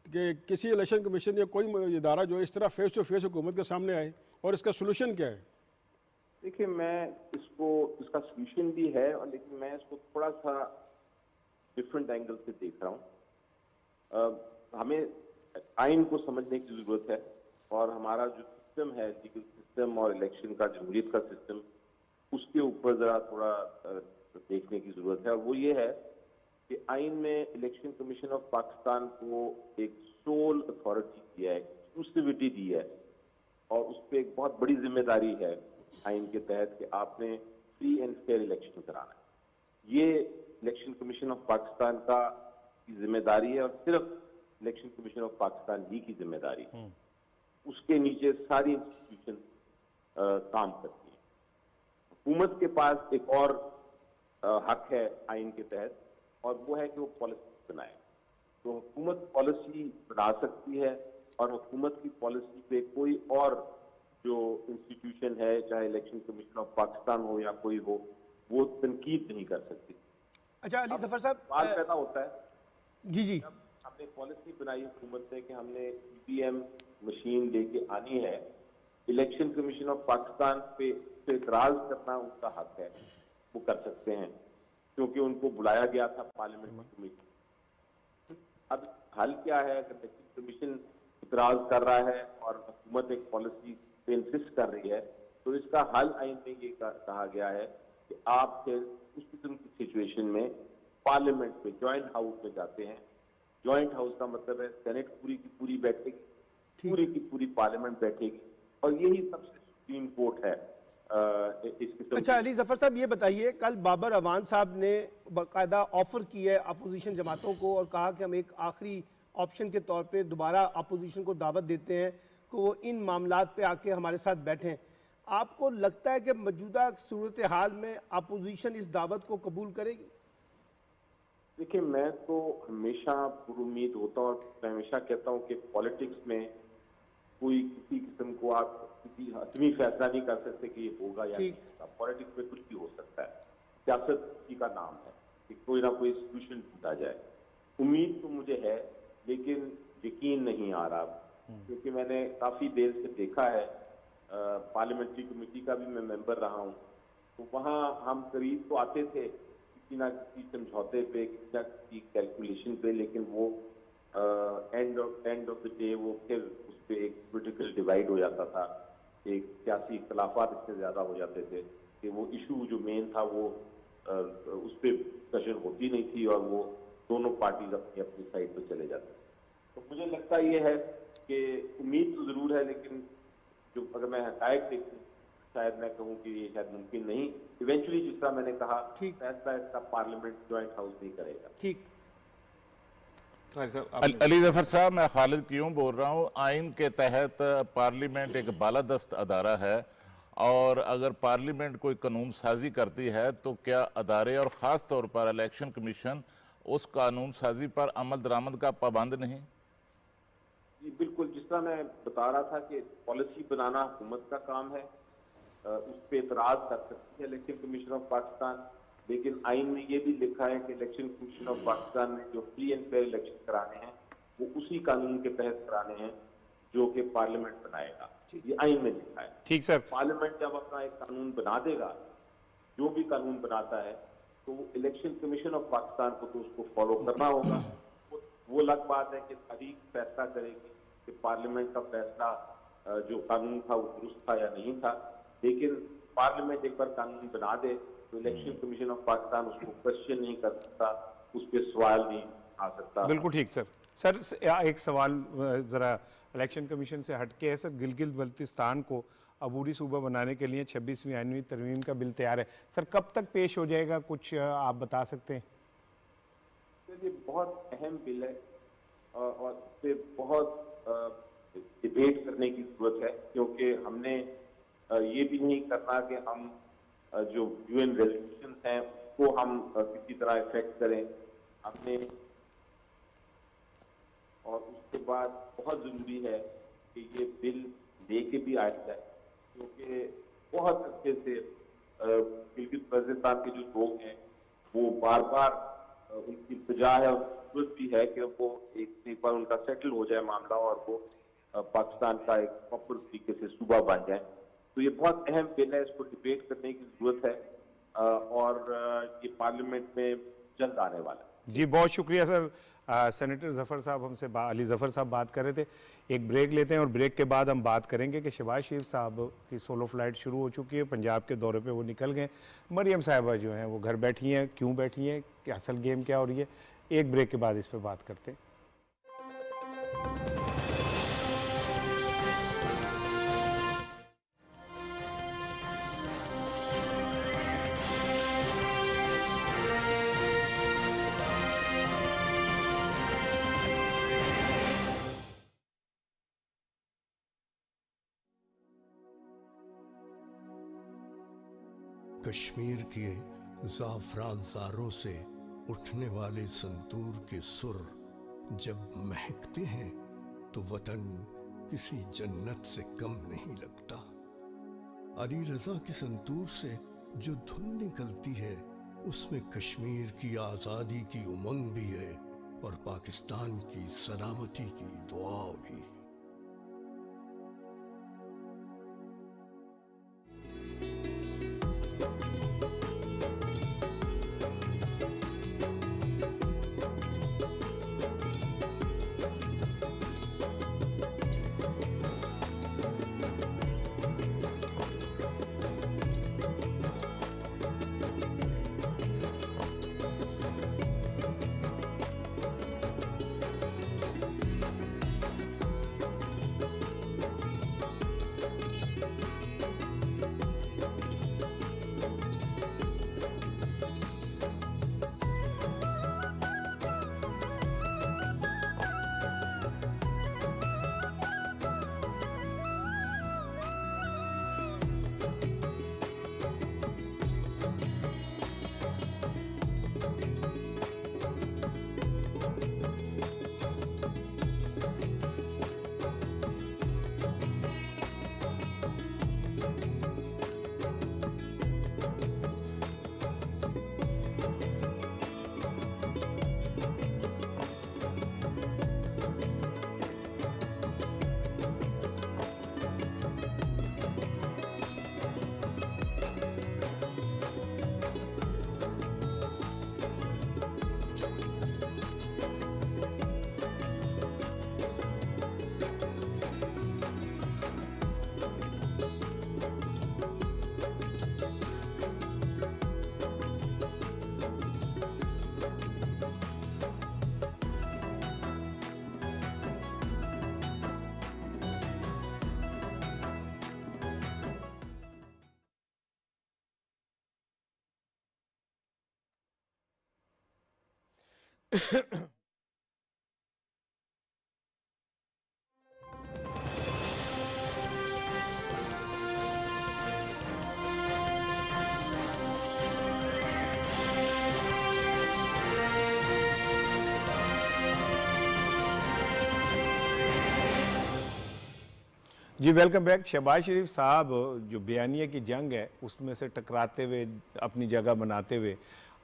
कि किसी इलेक्शन कमीशन या कोई इदारा जो इस तरह फेस टू फेस हुकूमत के सामने आए? और इसका सोल्यूशन क्या है? देखिए, मैं इसका सोल्यूशन भी है और लेकिन मैं इसको थोड़ा सा डिफरेंट एंगल से देख रहा हूँ। हमें आइन को समझने की जरूरत है और हमारा जो सिस्टम है, लीगल सिस्टम और इलेक्शन का, जमहूरियत का सिस्टम, उसके ऊपर जरा थोड़ा देखने की जरूरत है। और वो ये है कि आइन में इलेक्शन कमीशन ऑफ पाकिस्तान को एक सोल अथॉरिटी दिया है, एक्सक्लूसिविटी दी है और उस पर एक बहुत बड़ी जिम्मेदारी है आइन के तहत कि आपने फ्री एंड फेयर इलेक्शन कराना है। ये इलेक्शन कमीशन ऑफ पाकिस्तान की जिम्मेदारी है और सिर्फ इलेक्शन कमीशन ऑफ पाकिस्तान ही की जिम्मेदारी है। उसके नीचे सारी इंस्टीट्यूशन काम करती है। हुकूमत के पास एक और हक है आइन के तहत और वो है कि वो पॉलिसी बनाए। तो हुकूमत पॉलिसी बना सकती है और हुकूमत की पॉलिसी पे कोई और जो इंस्टीट्यूशन है, चाहे इलेक्शन कमीशन ऑफ पाकिस्तान हो या कोई हो, वो तनकीद नहीं कर सकती। अच्छा अली जफर साहब, सवाल पैदा होता है जी जब हमने पॉलिसी बनाई हुकूमत ने कि हमने ईवीएम मशीन लेके आनी है, इलेक्शन कमीशन ऑफ पाकिस्तान पे इतराज करना उनका हक है, वो कर सकते हैं क्योंकि उनको बुलाया गया था पार्लियामेंट कमीशन। अब हल क्या है? अगर इलेक्शन कमीशन इतराज कर रहा है और हुकूमत एक पॉलिसी पे इंसिस्ट कर रही है तो इसका हल आइन में ये कहा गया है कि आप फिर उस किस्म की सिचुएशन में पार्लियामेंट में, ज्वाइंट हाउस में जाते हैं। ज्वाइंट हाउस का मतलब है सेनेट पूरी की पूरी बैठेगी, पूरी की पूरी पार्लियामेंट बैठेगी और यही सबसे सुप्रीम कोर्ट है इस किस्म। अच्छा अली जफर साहब, ये बताइए, कल बाबर अवान साहब ने बाकायदा ऑफर की है अपोजिशन जमातों को और कहा कि हम एक आखिरी ऑप्शन के तौर पे दोबारा अपोजिशन को दावत देते हैं कि वो इन मामलात पे आके हमारे साथ बैठें। आपको लगता है कि मौजूदा सूरत हाल में अपोजिशन इस दावत को कबूल करेगी? देखिए, मैं तो हमेशा पुरुमीद होता हूँ और मैं हमेशा कहता हूँ कि पॉलिटिक्स में कोई किसी किस्म को आप किसी हतमी फैसला नहीं कर सकते कि ये होगा या नहीं होगा। पॉलिटिक्स में कुछ भी हो सकता है। सियासत किसी का नाम है कि कोई ना कोई सोल्यूशन ढूंढा जाए। उम्मीद तो मुझे है लेकिन यकीन नहीं आ रहा क्योंकि मैंने काफी देर से देखा है, पार्लियामेंट्री कमेटी का भी मैं मेंबर रहा हूँ, तो वहाँ हम करीब तो आते थे किसी ना किसी समझौते पे, किसी ना किसी कैलकुलेशन पे, लेकिन वो एंड ऑफ द डे वो फिर उस पर एक पोलिटिकल डिवाइड हो जाता था, एक सियासी इख्तलाफात इतने ज़्यादा हो जाते थे कि वो इशू जो मेन था वो उस पर डिस्कशन होती नहीं थी और वो दोनों पार्टीज अपनी अपनी साइड पर चले जाते थे। तो मुझे लगता ये है कि उम्मीद तो ज़रूर है लेकिन जो अगर मैं हकायक देखूँ शायद मैं कहूँ कि ये शायद मुमकिन नहीं। इवेंचुअली जिस तरह मैंने कहा, फैसला इसका पार्लियामेंट ज्वाइंट हाउस नहीं करेगा। ठीक। अली जफर साहब, मैं खालिद क्यों बोल रहा हूँ, आइन के तहत पार्लियामेंट एक बालादस्त अदारा है और अगर पार्लियामेंट कोई कानून साजी करती है तो क्या अदारे और ख़ास तौर पर इलेक्शन कमीशन उस कानून साजी पर अमल दरामद का पाबंद नहीं? जी बिल्कुल, जिस तरह मैं बता रहा था कि पॉलिसी बनाना हुकूमत का काम है, उस पर एतराज़ कर सकती है इलेक्शन कमीशन ऑफ पाकिस्तान, लेकिन आइन में ये भी लिखा है कि इलेक्शन कमीशन ऑफ पाकिस्तान ने जो फ्री एंड फेयर इलेक्शन कराने हैं वो उसी कानून के तहत कराने हैं जो कि पार्लियामेंट बनाएगा। ये आइन में लिखा है। ठीक सर। पार्लियामेंट जब अपना एक कानून बना देगा, जो भी कानून बनाता है, तो इलेक्शन कमीशन ऑफ पाकिस्तान को तो उसको फॉलो करना होगा। वो अलग बात है कि तारीख फैसला करेगी कि पार्लियामेंट का फैसला जो कानून था वो दुरुस्त था या नहीं था, लेकिन पार्लियामेंट एक बार कानून बना दे तो इलेक्शन कमीशन ऑफ पाकिस्तान उसको क्वेश्चन नहीं कर सकता, उस पर सवाल नहीं आ सकता। बिल्कुल ठीक सर। सर एक सवाल ज़रा इलेक्शन कमीशन से हटके है सर। गिलगित बल्तिस्तान को अबूरी सूबा बनाने के लिए 26वीं आईनवी तरमीम का बिल तैयार है सर, कब तक पेश हो जाएगा, कुछ आप बता सकते हैं? ये बहुत अहम बिल है और इस पर बहुत डिबेट करने की जरूरत है, क्योंकि हमने ये भी नहीं करना कि हम जो यूएन रेजोल्यूशन हैं उसको हम किसी तरह इफेक्ट करें हमने। और उसके बाद बहुत जरूरी है कि ये बिल लेके भी आया जाए, क्योंकि बहुत अच्छे से गिलगित बल्तिस्तान के जो लोग हैं वो बार बार उनकी इल्तिजा है और जरूरत भी है कि वो एक बार उनका सेटल हो जाए मामला और वो पाकिस्तान का एक प्रॉपर तरीके से सूबा बन जाए। तो ये बहुत अहम बिल है, इसको डिबेट करने की जरूरत है और ये पार्लियामेंट में जल्द आने वाला है। जी बहुत शुक्रिया सर। सेनेटर जफ़र साहब हमसे अली ज़फ़र साहब बात कर रहे थे। एक ब्रेक लेते हैं और ब्रेक के बाद हम बात करेंगे कि शहबाज शरीफ साहब की सोलो फ्लाइट शुरू हो चुकी है, पंजाब के दौरे पे वो निकल गए। मरियम साहिबा जो हैं वो घर बैठी हैं, क्यों बैठी हैं, क्या असल गेम क्या हो रही है, एक ब्रेक के बाद इस पर बात करते हैं। कश्मीर के ज़ाफ़रानज़ारों से उठने वाले संतूर के सुर जब महकते हैं तो वतन किसी जन्नत से कम नहीं लगता। अली रज़ा के संतूर से जो धुन निकलती है उसमें कश्मीर की आज़ादी की उमंग भी है और पाकिस्तान की सलामती की दुआ भी। जी वेलकम बैक। शहबाज शरीफ साहब जो बयानिया की जंग है उसमें से टकराते हुए अपनी जगह बनाते हुए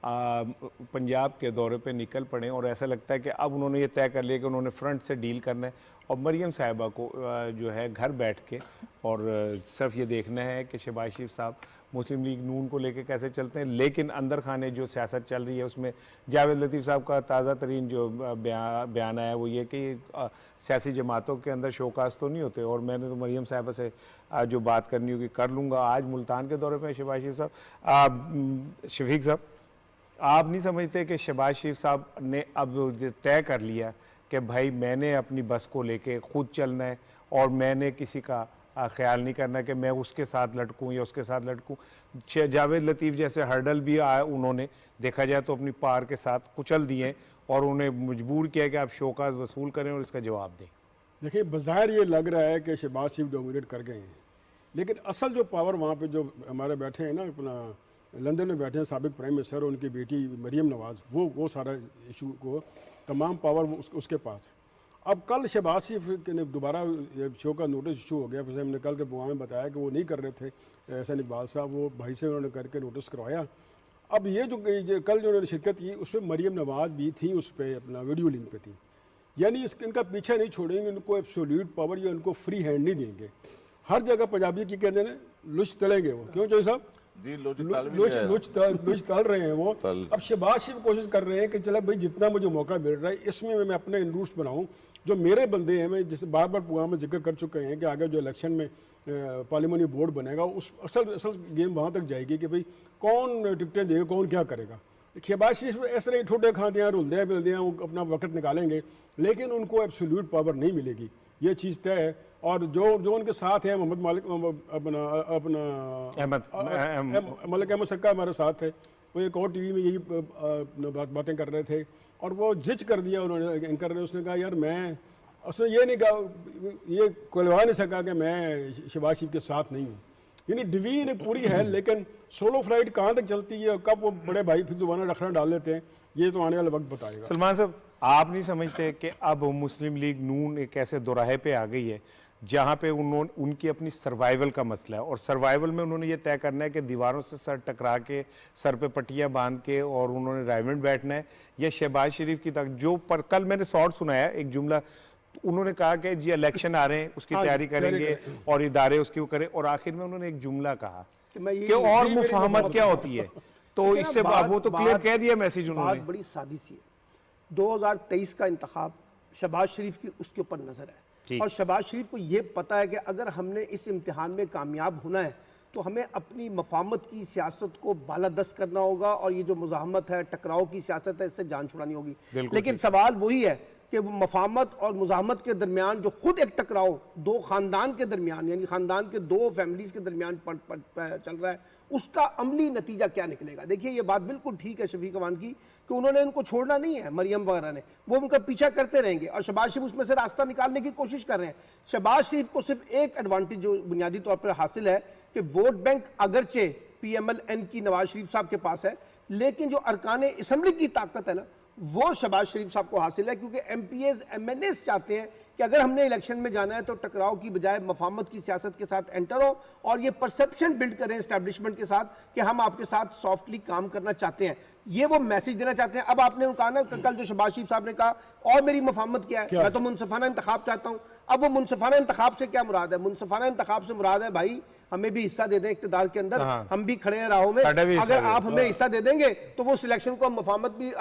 पंजाब के दौरे पे निकल पड़े और ऐसा लगता है कि अब उन्होंने ये तय कर लिया कि उन्होंने फ्रंट से डील करना है और मरियम साहिबा को जो है घर बैठ के और सिर्फ ये देखना है कि शहबाज शरीफ साहब मुस्लिम लीग नून को लेके कैसे चलते हैं। लेकिन अंदर खाने जो सियासत चल रही है उसमें जावेद लतीफ़ साहब का ताज़ा तरीन जो बयान आया वो ये कि सियासी जमातों के अंदर शोकास तो नहीं होते और मैंने तो मरियम साहिबा से जो बात करनी होगी कर लूँगा। आज मुल्तान के दौरे पर शहबाज शरीफ साहब, शफीक साहब, आप नहीं समझते कि शहबाज शरीफ साहब ने अब तय कर लिया कि भाई मैंने अपनी बस को लेके खुद चलना है और मैंने किसी का ख्याल नहीं करना कि मैं उसके साथ लटकूं या उसके साथ लटकूं। जावेद लतीफ़ जैसे हर्डल भी उन्होंने देखा जाए तो अपनी पार के साथ कुचल दिए और उन्हें मजबूर किया कि आप शोकास वसूल करें और इसका जवाब दें। देखिए, बज़ाहिर ये लग रहा है कि शहबाज शरीफ डोमिनेट कर गए हैं, लेकिन असल जो पावर वहाँ पे जो हमारे बैठे हैं ना, अपना लंदन में बैठे हैं साबिक प्राइम मिनिस्टर और उनकी बेटी मरियम नवाज़, वो सारा इशू को तमाम पावर उसके पास है। अब कल शहबाज शरीफ ने दोबारा शो का नोटिस इशू हो गया, फिर हमने कल के बुआ में बताया कि वो नहीं कर रहे थे एहसान इकबाल साहब, वो भाई से उन्होंने करके नोटिस करवाया। अब ये जो कल जो उन्होंने शिरकत की उसमें मरियम नवाज़ भी थी, उस पर अपना वीडियो लिंक पे थी। यानी इनका पीछा नहीं छोड़ेंगे, इनको एब्सोल्यूट पावर या उनको फ्री हैंड नहीं देंगे। हर जगह पंजाबी की कहते हैं लुच तलेंगे वो, क्यों चाहिए साहब जी, लुच तल रहे हैं वो। अब शहबाज शरीफ कोशिश कर रहे हैं कि चलो भाई जितना मुझे मौका मिल रहा है इसमें मैं अपने इंडूस्ट बनाऊं, जो मेरे बंदे हैं, मैं जैसे बार बार प्रोग्राम में जिक्र कर चुके हैं कि आगे जो इलेक्शन में पार्लियामेंट्री बोर्ड बनेगा उस असल गेम वहाँ तक जाएगी कि भाई कौन टिकटें देगा, कौन क्या करेगा। शहबाज शरीफ इस तरह ठोडे खाते हैं, रुलदे मिलते हैं, वो अपना वक्त निकालेंगे, लेकिन उनको एब्सोल्यूट पावर नहीं मिलेगी, ये चीज़ तय है। और जो उनके साथ है मोहम्मद मालिक मलिक अहमद सक्का हमारे साथ है, वो एक और टीवी में यही बातें कर रहे थे और वो जिच कर दिया उन्होंने एंकर ने। उसने कहा यार उसने ये नहीं कहा, ये कहलवा नहीं सका कि मैं शहबाज शरीफ के साथ नहीं हूँ। यानी डिवीजन पूरी है, लेकिन सोलो फ्लाइट कहाँ तक चलती है, कब वो बड़े भाई फिर दोबारा रखना डाल देते हैं, ये तो आने वाला वक्त बताएगा। सलमान साहब, आप नहीं समझते कि अब मुस्लिम लीग नून एक ऐसे दोराहे पे आ गई है जहाँ पे उनकी अपनी सर्वाइवल का मसला है और सर्वाइवल में उन्होंने ये तय करना है कि दीवारों से सर टकरा के, सर पे पट्टियाँ बांध के और उन्होंने राइवेंट बैठना है या शहबाज शरीफ की तक जो पर कल मैंने शॉर्ट सुनाया एक जुमला, उन्होंने कहा कि जी इलेक्शन आ रहे हैं उसकी तैयारी करेंगे और इदारे उसकी वो करें और आखिर में उन्होंने एक जुमला कहा कि और मुफाहमत क्या होती है, तो इससे वो तो क्लियर कह दिया मैसेज उन्होंने। बड़ी सादी सी है, 2023 का इंतखाब शहबाज शरीफ की उसके ऊपर नजर है और शहबाज शरीफ को ये पता है कि अगर हमने इस इम्तिहान में कामयाब होना है तो हमें अपनी मफाहमत की सियासत को बालादस्त करना होगा और ये जो मुज़ाहमत है, टकराव की सियासत है, इससे जान छुड़ानी होगी। लेकिन सवाल वही है कि वो मफाहमत और मुज़ाहमत के दरमियान जो खुद एक टकराव दो ख़ानदान के दरमियान, यानी ख़ानदान के दो फैमिलीज़ के दरमियान चल रहा है, उसका अमली नतीजा क्या निकलेगा। देखिए, ये बात बिल्कुल ठीक है शफीक अवान की कि उन्होंने उनको छोड़ना नहीं है, मरियम वगैरह ने, वो उनका पीछा करते रहेंगे और शहबाज शरीफ उसमें से रास्ता निकालने की कोशिश कर रहे हैं। शहबाज शरीफ को सिर्फ एक एडवांटेज जो बुनियादी तौर पर हासिल है कि वोट बैंक अगरचे PMLN की नवाज शरीफ साहब के पास है, लेकिन जो अरकान असम्बली की ताकत है ना, वो शहबाज शरीफ साहब को हासिल है, क्योंकि MPs MNAs चाहते हैं कि अगर हमने इलेक्शन में जाना है तो टकराव की बजाय मफाहमत की सियासत के साथ एंटर हो और ये परसेप्शन बिल्ड करें एस्टैब्लिशमेंट के साथ कि हम आपके साथ सॉफ्टली काम करना चाहते हैं, ये वो मैसेज देना चाहते हैं। अब आपने कहा ना कल जो शहबाज शरीफ साहब ने कहा और मेरी मफाहमत क्या है, मैं तो मुनसिफाना इंतखाब चाहता हूँ। अब वो मुनसिफाना इंतखाब से क्या मुराद है? मुनसिफाना इंतखाब से मुराद है भाई हमें भी हिस्सा दे दें इक्तिदार के अंदर, हम भी खड़े हैं राहों में, अगर आप हमें हिस्सा दे देंगे तो वो सिलेक्शन को हम मफाहमत भी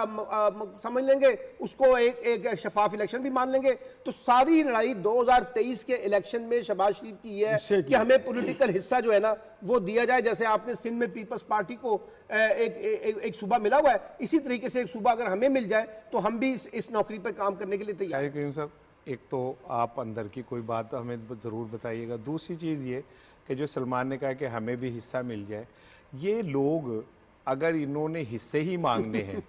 समझ लेंगे, उसको एक शफाफ इलेक्शन भी मान लेंगे। तो सारी लड़ाई 2023 के इलेक्शन में शहबाज शरीफ की है कि हमें पॉलिटिकल हिस्सा जो है ना वो दिया जाए। जैसे आपने सिंध में पीपल्स पार्टी को एक सूबा मिला हुआ है, इसी तरीके से एक सूबा अगर हमें मिल जाए तो हम भी इस नौकरी पर काम करने के लिए तैयार हैं। एक तो आप अंदर की कोई बात हमें ज़रूर बताइएगा। दूसरी चीज़ ये कि जो सलमान ने कहा कि हमें भी हिस्सा मिल जाए, ये लोग अगर इन्होंने हिस्से ही मांगने हैं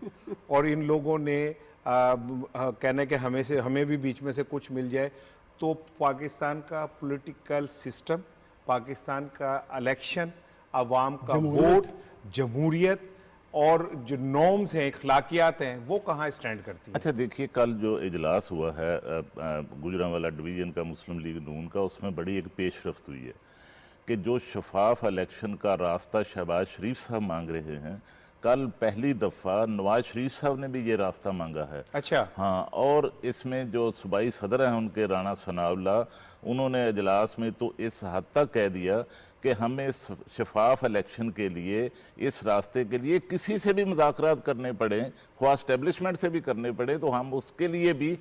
और इन लोगों ने कहना कि हमें भी बीच में से कुछ मिल जाए, तो पाकिस्तान का पॉलिटिकल सिस्टम, पाकिस्तान का इलेक्शन, अवाम का वोट, जमहूरियत और जो नॉर्म्स हैं, अखलाकियात हैं, वो कहाँ स्टैंड करती है? अच्छा देखिए, कल जो इजलास हुआ है गुजरांवाला डिवीज़न का मुस्लिम लीग नून का, उसमें बड़ी एक पेशरफ्त हुई है कि जो शफाफ इलेक्शन का रास्ता शहबाज शरीफ साहब मांग रहे हैं कल पहली दफ़ा नवाज शरीफ साहब ने भी ये रास्ता मांगा है। अच्छा। हाँ, और इसमें जो सूबाई सदर हैं उनके राणा सनाउल्लाह, उन्होंने इजलास में तो इस हद तक कह दिया कि हमें शफाफ इलेक्शन के लिए इस रास्ते के लिए किसी से भी मुज़ाकरात करने पड़े, ख्वाह एस्टेब्लिशमेंट से भी करने पड़े, तो हम उसके लिए भी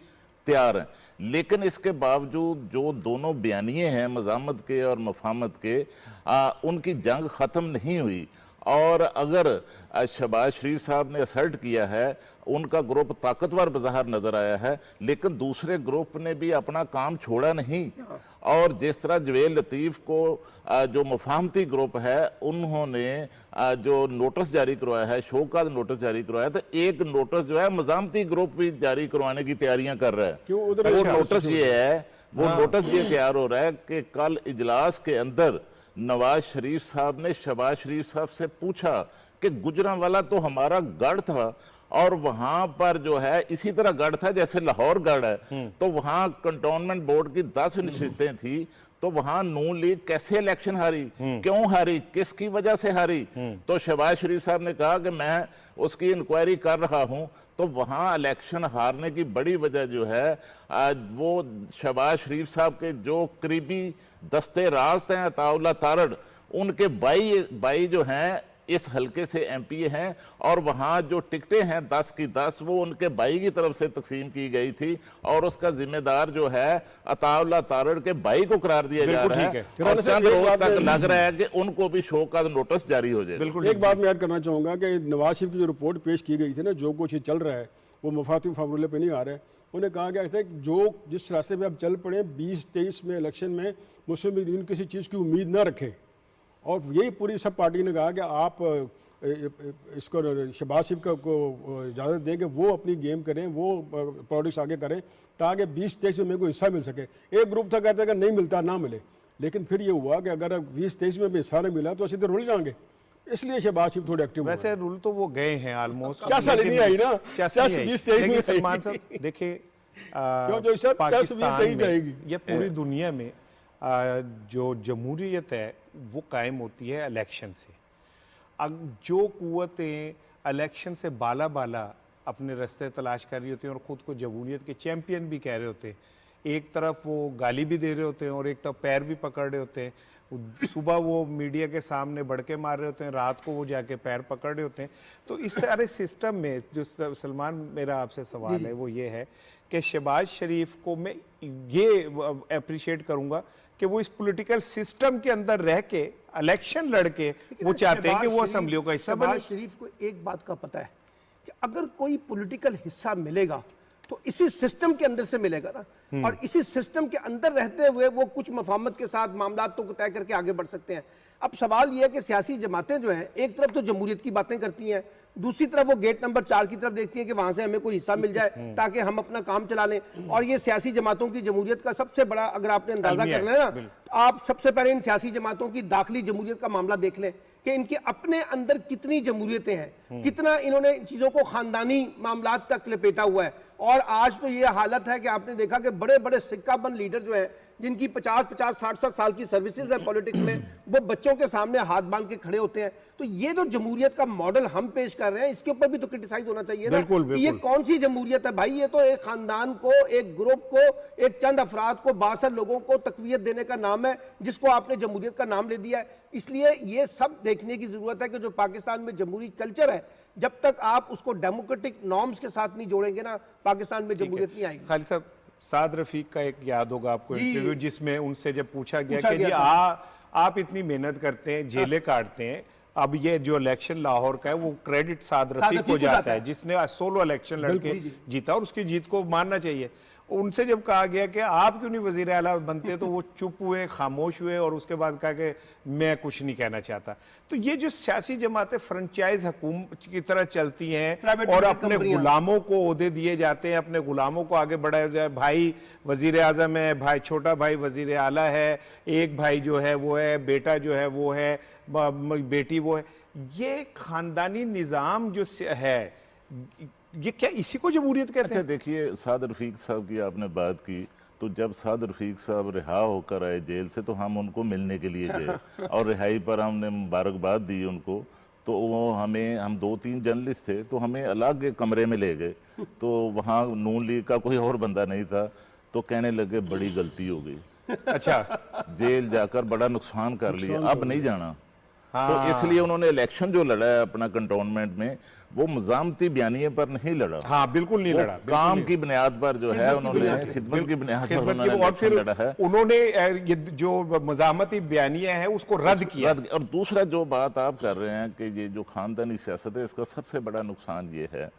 तैयार हैं। लेकिन इसके बावजूद जो दोनों बयानिए हैं मज़ामत के और मफामत के, उनकी जंग ख़त्म नहीं हुई। और अगर शहबाज शरीफ साहब ने असर्ट किया है, उनका ग्रुप ताकतवर बज़ाहिर नज़र आया है, लेकिन दूसरे ग्रुप ने भी अपना काम छोड़ा नहीं। और जिस तरह जवेल लतीफ़ को जो मुफाहमती ग्रुप है उन्होंने जो नोटिस जारी करवाया है, शो का नोटिस जारी करवाया, तो एक नोटिस जो है मज़ामती ग्रुप भी जारी करवाने की तैयारियां कर रहा है। वो नोटिस ये है, वो नोटिस ये तैयार हो रहा है कि कल इजलास के अंदर नवाज शरीफ साहब ने शहबाज शरीफ साहब से पूछा कि गुजरांवाला तो हमारा गढ़ था और वहां पर जो है इसी तरह गढ़ था जैसे लाहौर गढ़ है, तो वहां कंटोनमेंट बोर्ड की 10 नशिस्तें थी, तो वहां नून लीग कैसे इलेक्शन हारी, क्यों हारी, किसकी वजह से हारी? तो शहबाज शरीफ साहब ने कहा कि मैं उसकी इंक्वायरी कर रहा हूं। तो वहां इलेक्शन हारने की बड़ी वजह जो है वो शहबाज शरीफ साहब के जो करीबी दस्ते रास्त हैं अताउल्लाह तारड़, उनके बाई जो हैं इस हलके से एमपीए हैं, और वहां जो टिकटें हैं 10 की 10 वो उनके भाई की तरफ से तकसीम की गई थी, और उसका जिम्मेदार जो है अताउल्लाह तारड़ के भाई को करार दिया जा रहा है। और चंद रोज तक लग रहा है कि उनको भी शो का नोटिस जारी हो जाए। बिल्कुल। एक बात मैं ऐड करना चाहूंगा कि नवाज शरीफ की जो रिपोर्ट पेश की गई थी ना, जो कुछ चल रहा है वो मुफातिम फार्मूले पे नहीं आ रहा है। उन्हें कहा गया था कि जो जिस रास्ते पे आप चल पड़े 2023 में इलेक्शन में मुस्लिम लीग किसी चीज़ की उम्मीद ना रखे, और यही पूरी सब पार्टी ने कहा कि आप इसको शहबाज शरीफ को इजाज़त दें कि वो अपनी गेम करें, वो पॉलिटिक्स आगे करें, ताकि 2023 में मेरे को हिस्सा मिल सके। एक ग्रुप था कहता है कि नहीं मिलता ना मिले, लेकिन फिर ये हुआ कि अगर 2023 में भी हिस्सा नहीं मिला तो सीधे रुल जाएंगे, इसलिए शहबाज शरीफ थोड़े एक्टिव। वैसे रूल तो वो गए हैं ऑलमोस्ट, नहीं आई ना, 2023 में सलमान साहब देखिए ये पूरी दुनिया में जो जमहूरियत है वो कायम होती है इलेक्शन से। अब जो कुव्वतें इलेक्शन से बाला अपने रास्ते तलाश कर रही होती हैं और ख़ुद को जमहूरियत के चैम्पियन भी कह रहे होते हैं, एक तरफ वो गाली भी दे रहे होते हैं और एक तरफ पैर भी पकड़ रहे होते हैं। सुबह वो मीडिया के सामने बढ़के मार रहे होते हैं, रात को वो जाके पैर पकड़ रहे होते हैं। तो इस सारे सिस्टम में जो सलमान मेरा आपसे सवाल है वो ये है कि शहबाज शरीफ को मैं ये अप्रिशिएट करूंगा कि वो इस पॉलिटिकल सिस्टम के अंदर रह के इलेक्शन लड़के वो चाहते हैं कि वो असेंबलियों का हिस्सा बने। शहबाज शरीफ को एक बात का पता है कि अगर कोई पॉलिटिकल हिस्सा मिलेगा तो इसी सिस्टम के अंदर से मिलेगा ना, और इसी सिस्टम के अंदर रहते हुए वो कुछ मफाहमत के साथ मामलातों को तय करके आगे बढ़ सकते हैं। अब सवाल यह है कि सियासी जमातें जो हैं एक तरफ तो जमहूरियत की बातें करती हैं, दूसरी तरफ वो गेट नंबर 4 की तरफ देखती है कि वहां से हमें कोई हिस्सा मिल जाए ताकि हम अपना काम चला लें। और ये सियासी जमातों की जमहूरियत का सबसे बड़ा अगर आपने अंदाजा करना है ना, तो आप सबसे पहले इन सियासी जमातों की दाखिली जमहूरियत का मामला देख लें कि इनके अपने अंदर कितनी जमहूरियतें हैं, कितना इन्होंने इन चीजों को खानदानी मामलात तक लपेटा हुआ है। और आज तो ये हालत है कि आपने देखा कि बड़े बड़े सिक्काबंद लीडर जो हैं जिनकी 50-50, 60-60 साल की सर्विसेज है पॉलिटिक्स में, वो बच्चों के सामने हाथ बांध के खड़े होते हैं। तो ये जो जमहूरियत का मॉडल हम पेश कर रहे हैं इसके ऊपर भी तो क्रिटिसाइज होना चाहिए ना कि ये कौन सी जमहूरियत है भाई। ये तो एक खानदान को, एक ग्रुप को, एक चंद अफराद को, 62 लोगों को तकवीयत देने का नाम है जिसको आपने जमहूरियत का नाम ले दिया है। इसलिए ये सब देखने की जरूरत है कि जो पाकिस्तान में जमहूरी कल्चर है, जब तक आप उसको डेमोक्रेटिक नॉर्म्स के साथ नहीं जोड़ेंगे ना, पाकिस्तान में जमहूरियत नहीं आएगी। खालिद साहब, साद रफीक का एक याद होगा आपको इंटरव्यू, जिसमें उनसे जब पूछा गया कि जी आप इतनी मेहनत करते हैं, जेलें काटते हैं, अब ये जो इलेक्शन लाहौर का है वो क्रेडिट साद रफीक को जाता है जिसने सोलो इलेक्शन लड़के जीता, और उसकी जीत को मानना चाहिए। उनसे जब कहा गया कि आप क्यों नहीं वजीर आला बनते, तो वो चुप हुए, खामोश हुए, और उसके बाद कहा कि मैं कुछ नहीं कहना चाहता। तो ये जो सियासी जमातें फ्रेंचाइज हुकूमत की तरह चलती हैं और अपने गुलामों को ओहदे दिए जाते हैं, अपने गुलामों को आगे बढ़ाया जाए, भाई वजीर आजम है, भाई छोटा भाई वजीर आला है, एक भाई जो है वो है, बेटा जो है वो है, बेटी वो है, ये खानदानी निज़ाम जो है ये क्या इसी को जमहूरियत कहते हैं? देखिए, साद रफीक साहब की आपने बात की, तो जब साद रफीक साहब रिहा होकर आए जेल से तो हम उनको मिलने के लिए गए और रिहाई पर हमने मुबारकबाद दी उनको। तो वो हम 2-3 जर्नलिस्ट थे, तो हमें अलग एक कमरे में ले गए, तो वहाँ नून लीग का कोई और बंदा नहीं था, तो कहने लगे बड़ी गलती हो गई, अच्छा, जेल जाकर बड़ा नुकसान कर लिया, अब नहीं जाना। तो इसलिए उन्होंने इलेक्शन जो लड़ा है अपना कंटोनमेंट में, वो मज़ामती बयानिए पर नहीं लड़ा। हाँ, बिल्कुल नहीं लड़ा, काम की बुनियाद पर जो है उन्होंने खिदमत की बुनियाद पर उन्होंने और फिर लड़ा है। उन्होंने ये जो मज़ामती बयानिया है उसको रद्द किया। और दूसरा जो बात आप कर रहे हैं कि ये जो खानदानी सियासत है, इसका सबसे बड़ा नुकसान ये है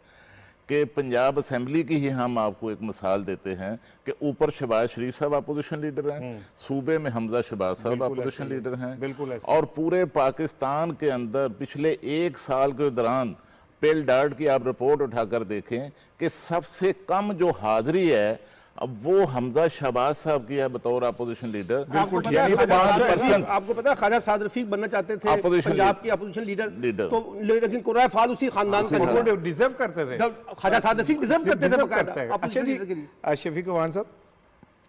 कि पंजाब असेंबली की ही हम आपको एक मिसाल देते हैं कि ऊपर शहबाज शरीफ साहब अपोजिशन लीडर हैं, सूबे में हमजा शहबाज साहब अपोजिशन लीडर हैं, बिल्कुल ऐसे। और पूरे पाकिस्तान के अंदर पिछले 1 साल के दौरान पेल डार्ट की आप रिपोर्ट उठाकर देखें कि सबसे कम जो हाजिरी है अब वो हमजा शहबाज साहब की है बतौर अपोजिशन लीडर। आपको पता है ख्वाजा साद रफीक बनना चाहते थे पंजाब के अपोजिशन लीडर, तो लेकिन कुर्रा फाल उसी खानदान का डिजर्व करते थे, ख्वाजा साद रफीक डिजर्व करते थे। अच्छा जी, शफीक अवान साहब,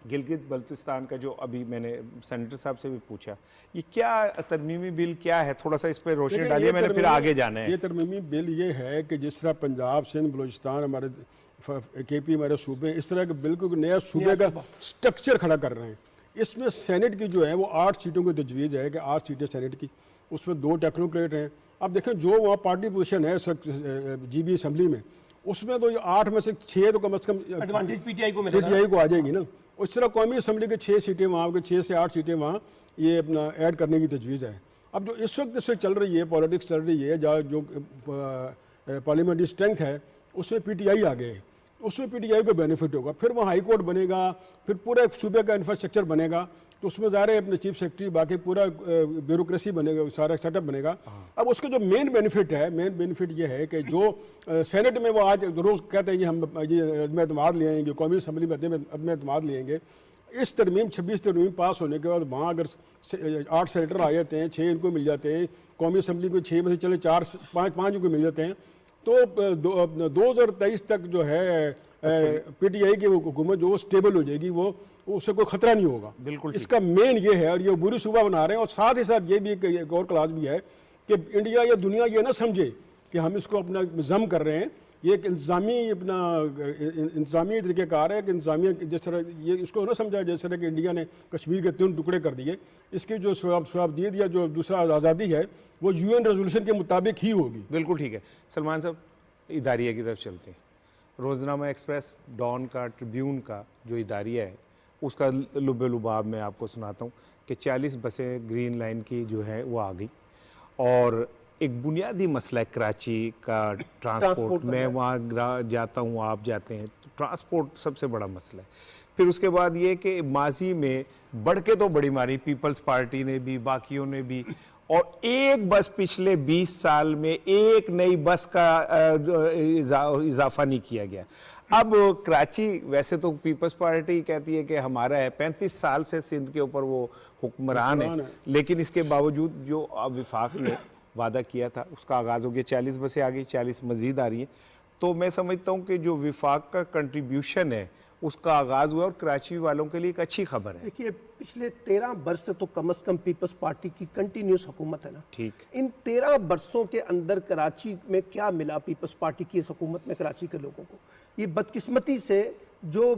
गिलगित बल्तिस्तान का जो अभी मैंने सेनेटर साहब से भी पूछा, ये क्या तरमीमी बिल क्या है, थोड़ा सा इस पर रोशनी डालिए, मैंने फिर आगे जाना है। ये तरमीमी बिल ये है कि जिस तरह पंजाब, सिंध, बलूचिस्तान, हमारे KP, हमारे सूबे, इस तरह के बिल्कुल नया सूबे का स्ट्रक्चर खड़ा कर रहे हैं। इसमें सेनेट की जो है वो 8 सीटों की तजवीज़ है कि 8 सीटें सेनेट की, उसमें 2 टेक्नोक्रेट हैं। अब देखें जो वहाँ पार्टी पोजीशन है GB असेंबली में, उसमें तो 8 में से 6 तो कम से कम एडवांटेज PTI को आ जाएगी ना। उस तरह कौमी असम्बली के 6 सीटें वहाँ के 6 से 8 सीटें वहाँ ये अपना ऐड करने की तजवीज़ है। अब जो इस वक्त से चल रही है पॉलिटिक्स चल रही है, जो पार्लियामेंट्री स्ट्रेंथ है उसमें PTI आ गए, उसमें PTI को बेनिफिट होगा, फिर वहाँ हाई कोर्ट बनेगा, फिर पूरे सूबे का इंफ्रास्ट्रक्चर बनेगा, तो उसमें ज़ाहिर है अपने चीफ सेक्रेटरी बाकी पूरा ब्यूरोक्रेसी बनेगा, सारा सेटअप बनेगा। अब उसका जो मेन बेनिफिट ये है कि जो सेनेट में वो आज रोज़ कहते हैं कि हम ये अदम एतमाद ले आएंगे, कौमी असम्बली में अदम एतमाद ले आएंगे, इस तरमीम 26 तरमीम पास होने के बाद वहाँ अगर 8 सेनेटर आ जाते हैं, 6 इनको मिल जाते हैं, कौमी असम्बली को 6 में से चले 4-5 इनको मिल जाते हैं, तो 2023 तक जो है PTI की हुकूमत जो स्टेबल हो जाएगी, वो उससे कोई खतरा नहीं होगा। बिल्कुल इसका मेन ये है, और ये बुरी सूबा बना रहे हैं, और साथ ही साथ ये भी एक और क्लास भी है कि इंडिया या दुनिया ये ना समझे कि हम इसको अपना जम कर रहे हैं। ये एक इंतजामी तरीक़ेकार है कि इंतजामिया जिस तरह ये इसको ना समझा जिस तरह कि इंडिया ने कश्मीर के 3 टुकड़े कर दिए, इसकी जो शवाबदीद या जो दूसरा आज़ादी है वो UN रेजोल्यूशन के मुताबिक ही होगी। बिल्कुल ठीक है। सलमान साहब, इदारिया की तरफ चलते हैं। रोज़नामा एक्सप्रेस, डॉन का, ट्रिब्यून का जो इदारिया है उसका लुबे-लुबाब मैं आपको सुनाता हूँ कि 40 बसें ग्रीन लाइन की जो है वो आ गई, और एक बुनियादी मसला है कराची का ट्रांसपोर्ट। मैं वहाँ जाता हूँ, आप जाते हैं, तो ट्रांसपोर्ट सबसे बड़ा मसला है। फिर उसके बाद ये कि माजी में बढ़ के तो बड़ी मारी पीपल्स पार्टी ने भी, बाकियों ने भी, और एक बस पिछले 20 साल में एक नई बस का इजाफा नहीं किया गया। अब कराची वैसे तो पीपल्स पार्टी कहती है कि हमारा है, 35 साल से सिंध के ऊपर वो हुक्मरान है, लेकिन इसके बावजूद जो वफाक ने वादा किया था उसका आगाज़ हो गया। 40 बसें आ गई, 40 मज़ीद आ रही हैं। तो मैं समझता हूँ कि जो वफाक का कंट्रीब्यूशन है उसका आगाज़ हुआ, और कराची वालों के लिए एक अच्छी खबर है। देखिए, पिछले 13 बरस से तो कम से कम पीपल्स पार्टी की कंटिन्यूस हुकूमत है ना। ठीक, इन 13 बरसों के अंदर कराची में क्या मिला पीपल्स पार्टी की इस हुकूमत में कराची के लोगों को? ये बदकिस्मती से जो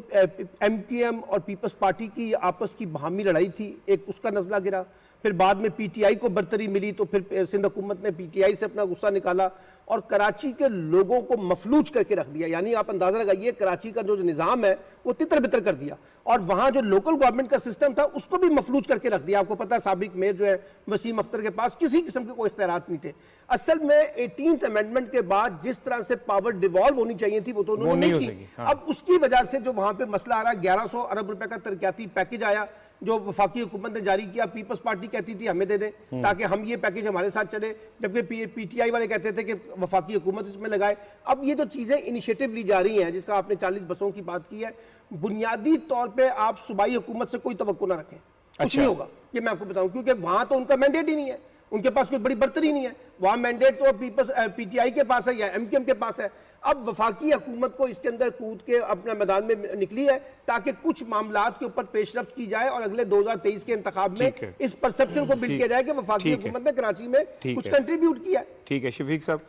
MQM और पीपल्स पार्टी की आपस की बाहमी लड़ाई थी, एक उसका नज़ला गिरा, फिर बाद में PTI को बरतरी मिली, तो फिर सिंध हुकूमत ने PTI से अपना गुस्सा निकाला और कराची के लोगों को मफलूज करके रख दिया। यानी आप अंदाजा लगाइए, कराची का जो निज़ाम है वो तितर बितर कर दिया, और वहाँ जो लोकल गवर्नमेंट का सिस्टम था उसको भी मफलूज करके रख दिया। आपको पता है साबिक मेयर जो है वसीम अख्तर के पास किसी किस्म के कोई इख्तियारात नहीं थे। असल में 18th अमेंडमेंट के बाद जिस तरह से पावर डिवॉल्व होनी चाहिए थी वो तो उन्होंने नहीं की। अब उसकी वजह से जो वहाँ पे मसला आ रहा है, 1100 अरब रुपए का तरक्याती पैकेज आया जो वफाकी हुकूमत ने जारी किया। पीपल्स पार्टी कहती थी हमें दे दे ताकि हम ये पैकेज हमारे साथ चले, जबकि PTI वाले कहते थे कि वफाकी हुकूमत इसमें लगाए। अब ये जो चीज़ें इनिशिएटिव ली जा रही हैं, जिसका आपने 40 बसों की बात की है, बुनियादी तौर पे आप सूबाई हुकूमत से कोई तवक्को ना रखें, कुछ नहीं होगा, ये मैं आपको बताऊं, क्योंकि वहां तो उनका मैंडेट ही नहीं है, उनके पास कोई बड़ी बर्तरी नहीं है। वहां मैंडेट तो पीपल्स PTI के पास है या MQM के पास है। अब वफाकी हुकूमत को इसके अंदर कूद के अपना मैदान में निकली है ताकि कुछ मामलात के ऊपर पेशरफ्त की जाए और अगले 2023 के इंतखाब में इस परसेप्शन को बिल्ड किया जाए कि वफाकी हुकूमत ने कराची में कुछ कंट्रीब्यूट किया है। ठीक है शफीक साहब,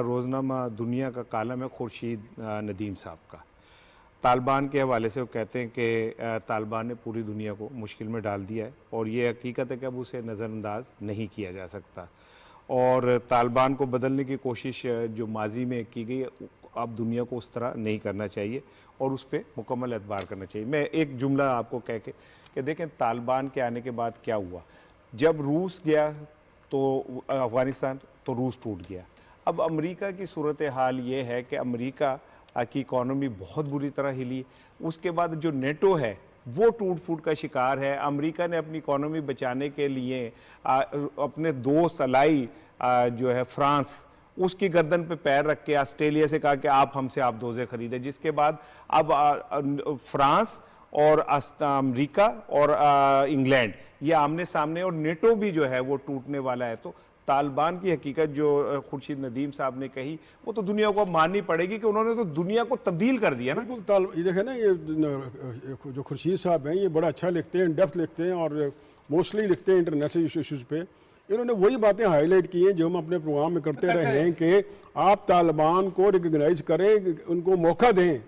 रोजनामा दुनिया का कालम है खुर्शीद नदीम साहब का, तालिबान के हवाले से वो कहते हैं कि तालिबान ने पूरी दुनिया को मुश्किल में डाल दिया है और ये हकीकत है कि अब उसे नज़रअंदाज नहीं किया जा सकता और तालिबान को बदलने की कोशिश जो माजी में की गई अब दुनिया को उस तरह नहीं करना चाहिए और उस पर मुकम्मल एतबार करना चाहिए। मैं एक जुमला आपको कह के कि देखें तालिबान के आने के बाद क्या हुआ, जब रूस गया तो अफ़गानिस्तान तो रूस टूट गया। अब अमेरिका की सूरत हाल ये है कि अमेरिका की इकॉनमी बहुत बुरी तरह हिली, उसके बाद जो नेटो है वो टूट फूट का शिकार है। अमेरिका ने अपनी इकॉनमी बचाने के लिए अपने दोस्त अलाई जो है फ्रांस, उसकी गर्दन पे पैर रख के ऑस्ट्रेलिया से कहा कि आप हमसे आप दोजे खरीदे, जिसके बाद अब फ्रांस और अमेरिका और इंग्लैंड ये आमने सामने और नेटो भी जो है वो टूटने वाला है। तो तालिबान की हकीकत जो खुर्शीद नदीम साहब ने कही वो तो दुनिया को माननी पड़ेगी कि उन्होंने तो दुनिया को तब्दील कर दिया ना। बिल्कुल, ये देखें ना, ये जो खुर्शीद साहब हैं ये बड़ा अच्छा लिखते हैं, डेप्थ लिखते हैं और मोस्टली लिखते हैं इंटरनेशनल इशूज़ पे। इन्होंने वही बातें हाईलाइट की हैं जो हम अपने प्रोग्राम में करते रहे हैं कि आप तालिबान को रिकग्नाइज करें, उनको मौका दें,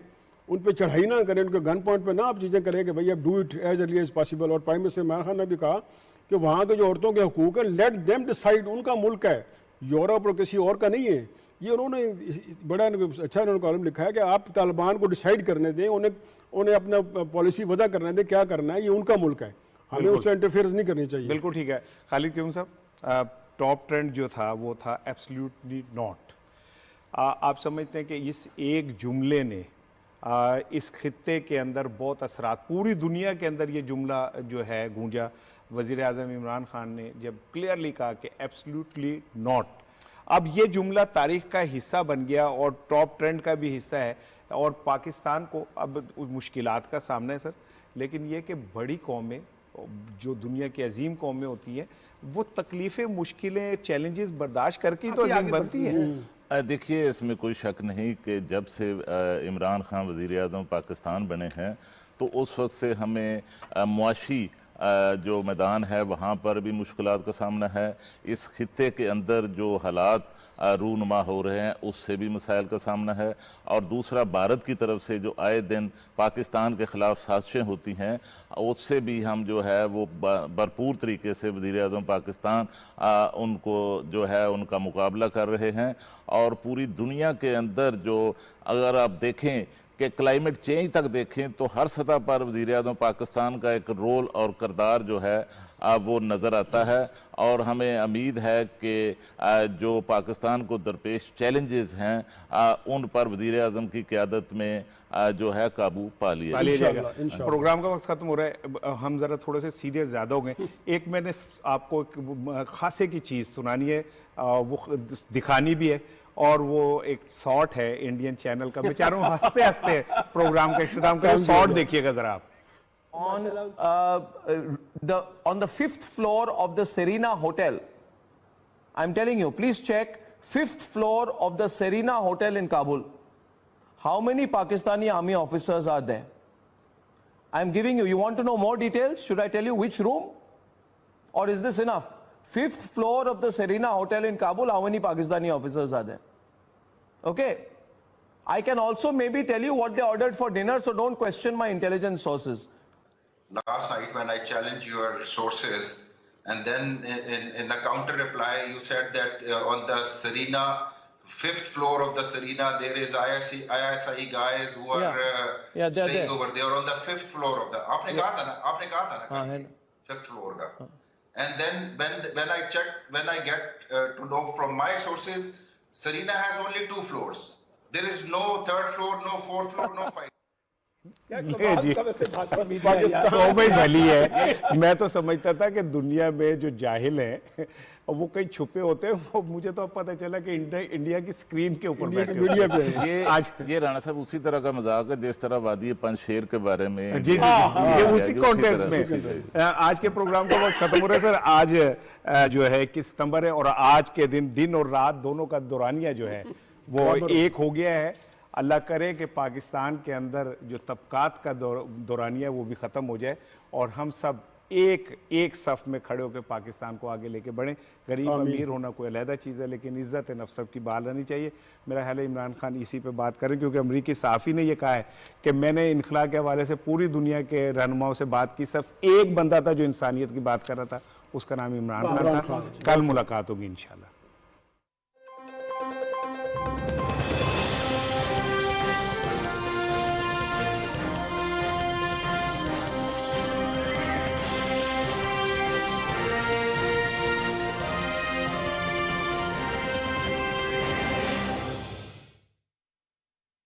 उन पर चढ़ाई ना करें, उनके गन पॉइंट पे ना आप चीज़ें करें कि भाई अब do it as early as possible. और प्राइम मिनिस्टर इमरान खान ने भी कहा कि वहाँ के जो औरतों के हकूक़ हैं लेट देम डिसाइड, उनका मुल्क है, यूरोप और किसी और का नहीं है। ये उन्होंने बड़ा अच्छा उन्होंने कॉलम लिखा है कि आप तालिबान को डिसाइड करने दें, उन्हें अपना पॉलिसी वजह करने दें, क्या करना है, ये उनका मुल्क है, हमें उससे इंटरफेरेंस नहीं करनी चाहिए। बिल्कुल ठीक है। खालिद क्यूम साहब, टॉप ट्रेंड जो था वो था एब्सोल्युटली नॉट। आप समझते हैं कि इस एक जुमले ने इस खित्ते के अंदर बहुत असरात, पूरी दुनिया के अंदर ये जुमला जो है गूंजा। वज़ीर आज़म इमरान खान ने जब क्लियरली कहा कि एब्सोल्युटली नॉट, अब ये जुमला तारीख का हिस्सा बन गया और टॉप ट्रेंड का भी हिस्सा है और पाकिस्तान को अब मुश्किलात का सामना है सर। लेकिन ये कि बड़ी कौमें जो दुनिया की अजीम कौमें होती हैं वो तकलीफ़ें, मुश्किलें, चैलेंजेस बर्दाश्त करके तो अजीम बनती हैं। देखिए, इसमें कोई शक नहीं कि जब से इमरान खान वज़ीर आज़म पाकिस्तान बने हैं तो उस वक्त से हमें मुआशी जो मैदान है वहाँ पर भी मुश्किलात का सामना है। इस खित्ते के अंदर जो हालात रूनुमा हो रहे हैं उससे भी मसाइल का सामना है। और दूसरा, भारत की तरफ से जो आए दिन पाकिस्तान के ख़िलाफ़ साजिशें होती हैं उससे भी हम जो है वो भरपूर तरीके से वज़ीर आज़म पाकिस्तान उनको जो है उनका मुकाबला कर रहे हैं। और पूरी दुनिया के अंदर जो अगर आप देखें कि क्लाइमेट चेंज तक देखें तो हर सतह पर वज़ीर आज़म पाकिस्तान का एक रोल और किरदार जो है वो नज़र आता है। और हमें उम्मीद है कि जो पाकिस्तान को दरपेश चैलेंजेस हैं उन पर वज़ीर आज़म की क़यादत में जो है काबू पा लिया जाएगा। प्रोग्राम का वक्त ख़त्म हो रहा है, हम ज़रा थोड़े से सीरियस ज़्यादा हो गए। एक मैंने आपको एक खासे की चीज़ सुनानी है, वो दिखानी भी है और वो एक शॉट है इंडियन चैनल का। बेचारों हंसते हंसते प्रोग्राम का इख्तिताम करें, शॉट देखिएगा जरा आप। On the 5th floor of the Serena Hotel, I'm telling you, please check 5th floor of the Serena Hotel in Kabul. How many Pakistani army officers are there? I'm giving you want to know more details? Should I tell you which room? Or is this enough? 5th floor of the Serena Hotel in Kabul, how many Pakistani officers are there? Okay. I can also maybe tell you what they ordered for dinner, so don't question my intelligence sources. Last night when I challenged your sources, and then in a counter reply you said that on the Serena, 5th floor of the Serena, there is ISI guys who are staying over there on the 5th floor of the. आपने कहा था ना 5th floor का. And then when I checked, when I get to know from my sources, Serena has only 2 floors. There is no 3rd floor, no 4th floor, no 5th. भाई भली है। मैं तो समझता था कि दुनिया में जो जाहिल हैं वो कहीं छुपे होते हैं, वो मुझे तो पता चला कि इंडिया की स्क्रीन के ऊपर बैठे मीडिया पे। आज ये राणा साहब उसी तरह का मजाक है जिस तरह वादी पंजशेर के बारे में। जी ये उसी कॉन्टेक्स्ट में आज के प्रोग्राम का वक्त खत्म हो रहा है सर। आज जो है 21 सितंबर है और आज के दिन और रात दोनों का दौरानिया जो है वो एक हो गया है। अल्लाह करे कि पाकिस्तान के अंदर जो तबकात का दौरानिया है वो भी ख़त्म हो जाए और हम सब एक सफ में खड़े होकर पाकिस्तान को आगे लेके बढ़ें। गरीब अमीर होना कोई अलहदा चीज़ है, लेकिन इज़्ज़त नफ्स सबकी बहाल रहनी चाहिए। मेरा ख्याल है इमरान खान इसी पे बात करें, क्योंकि अमरीकी सहाफ़ी ने यह कहा है कि मैंने इनखला के हवाले से पूरी दुनिया के रहनुमाओं से बात की, सिर्फ एक बंदा था जो इंसानियत की बात कर रहा था, उसका नाम इमरान खान था। कल मुलाकात होगी इंशाल्लाह।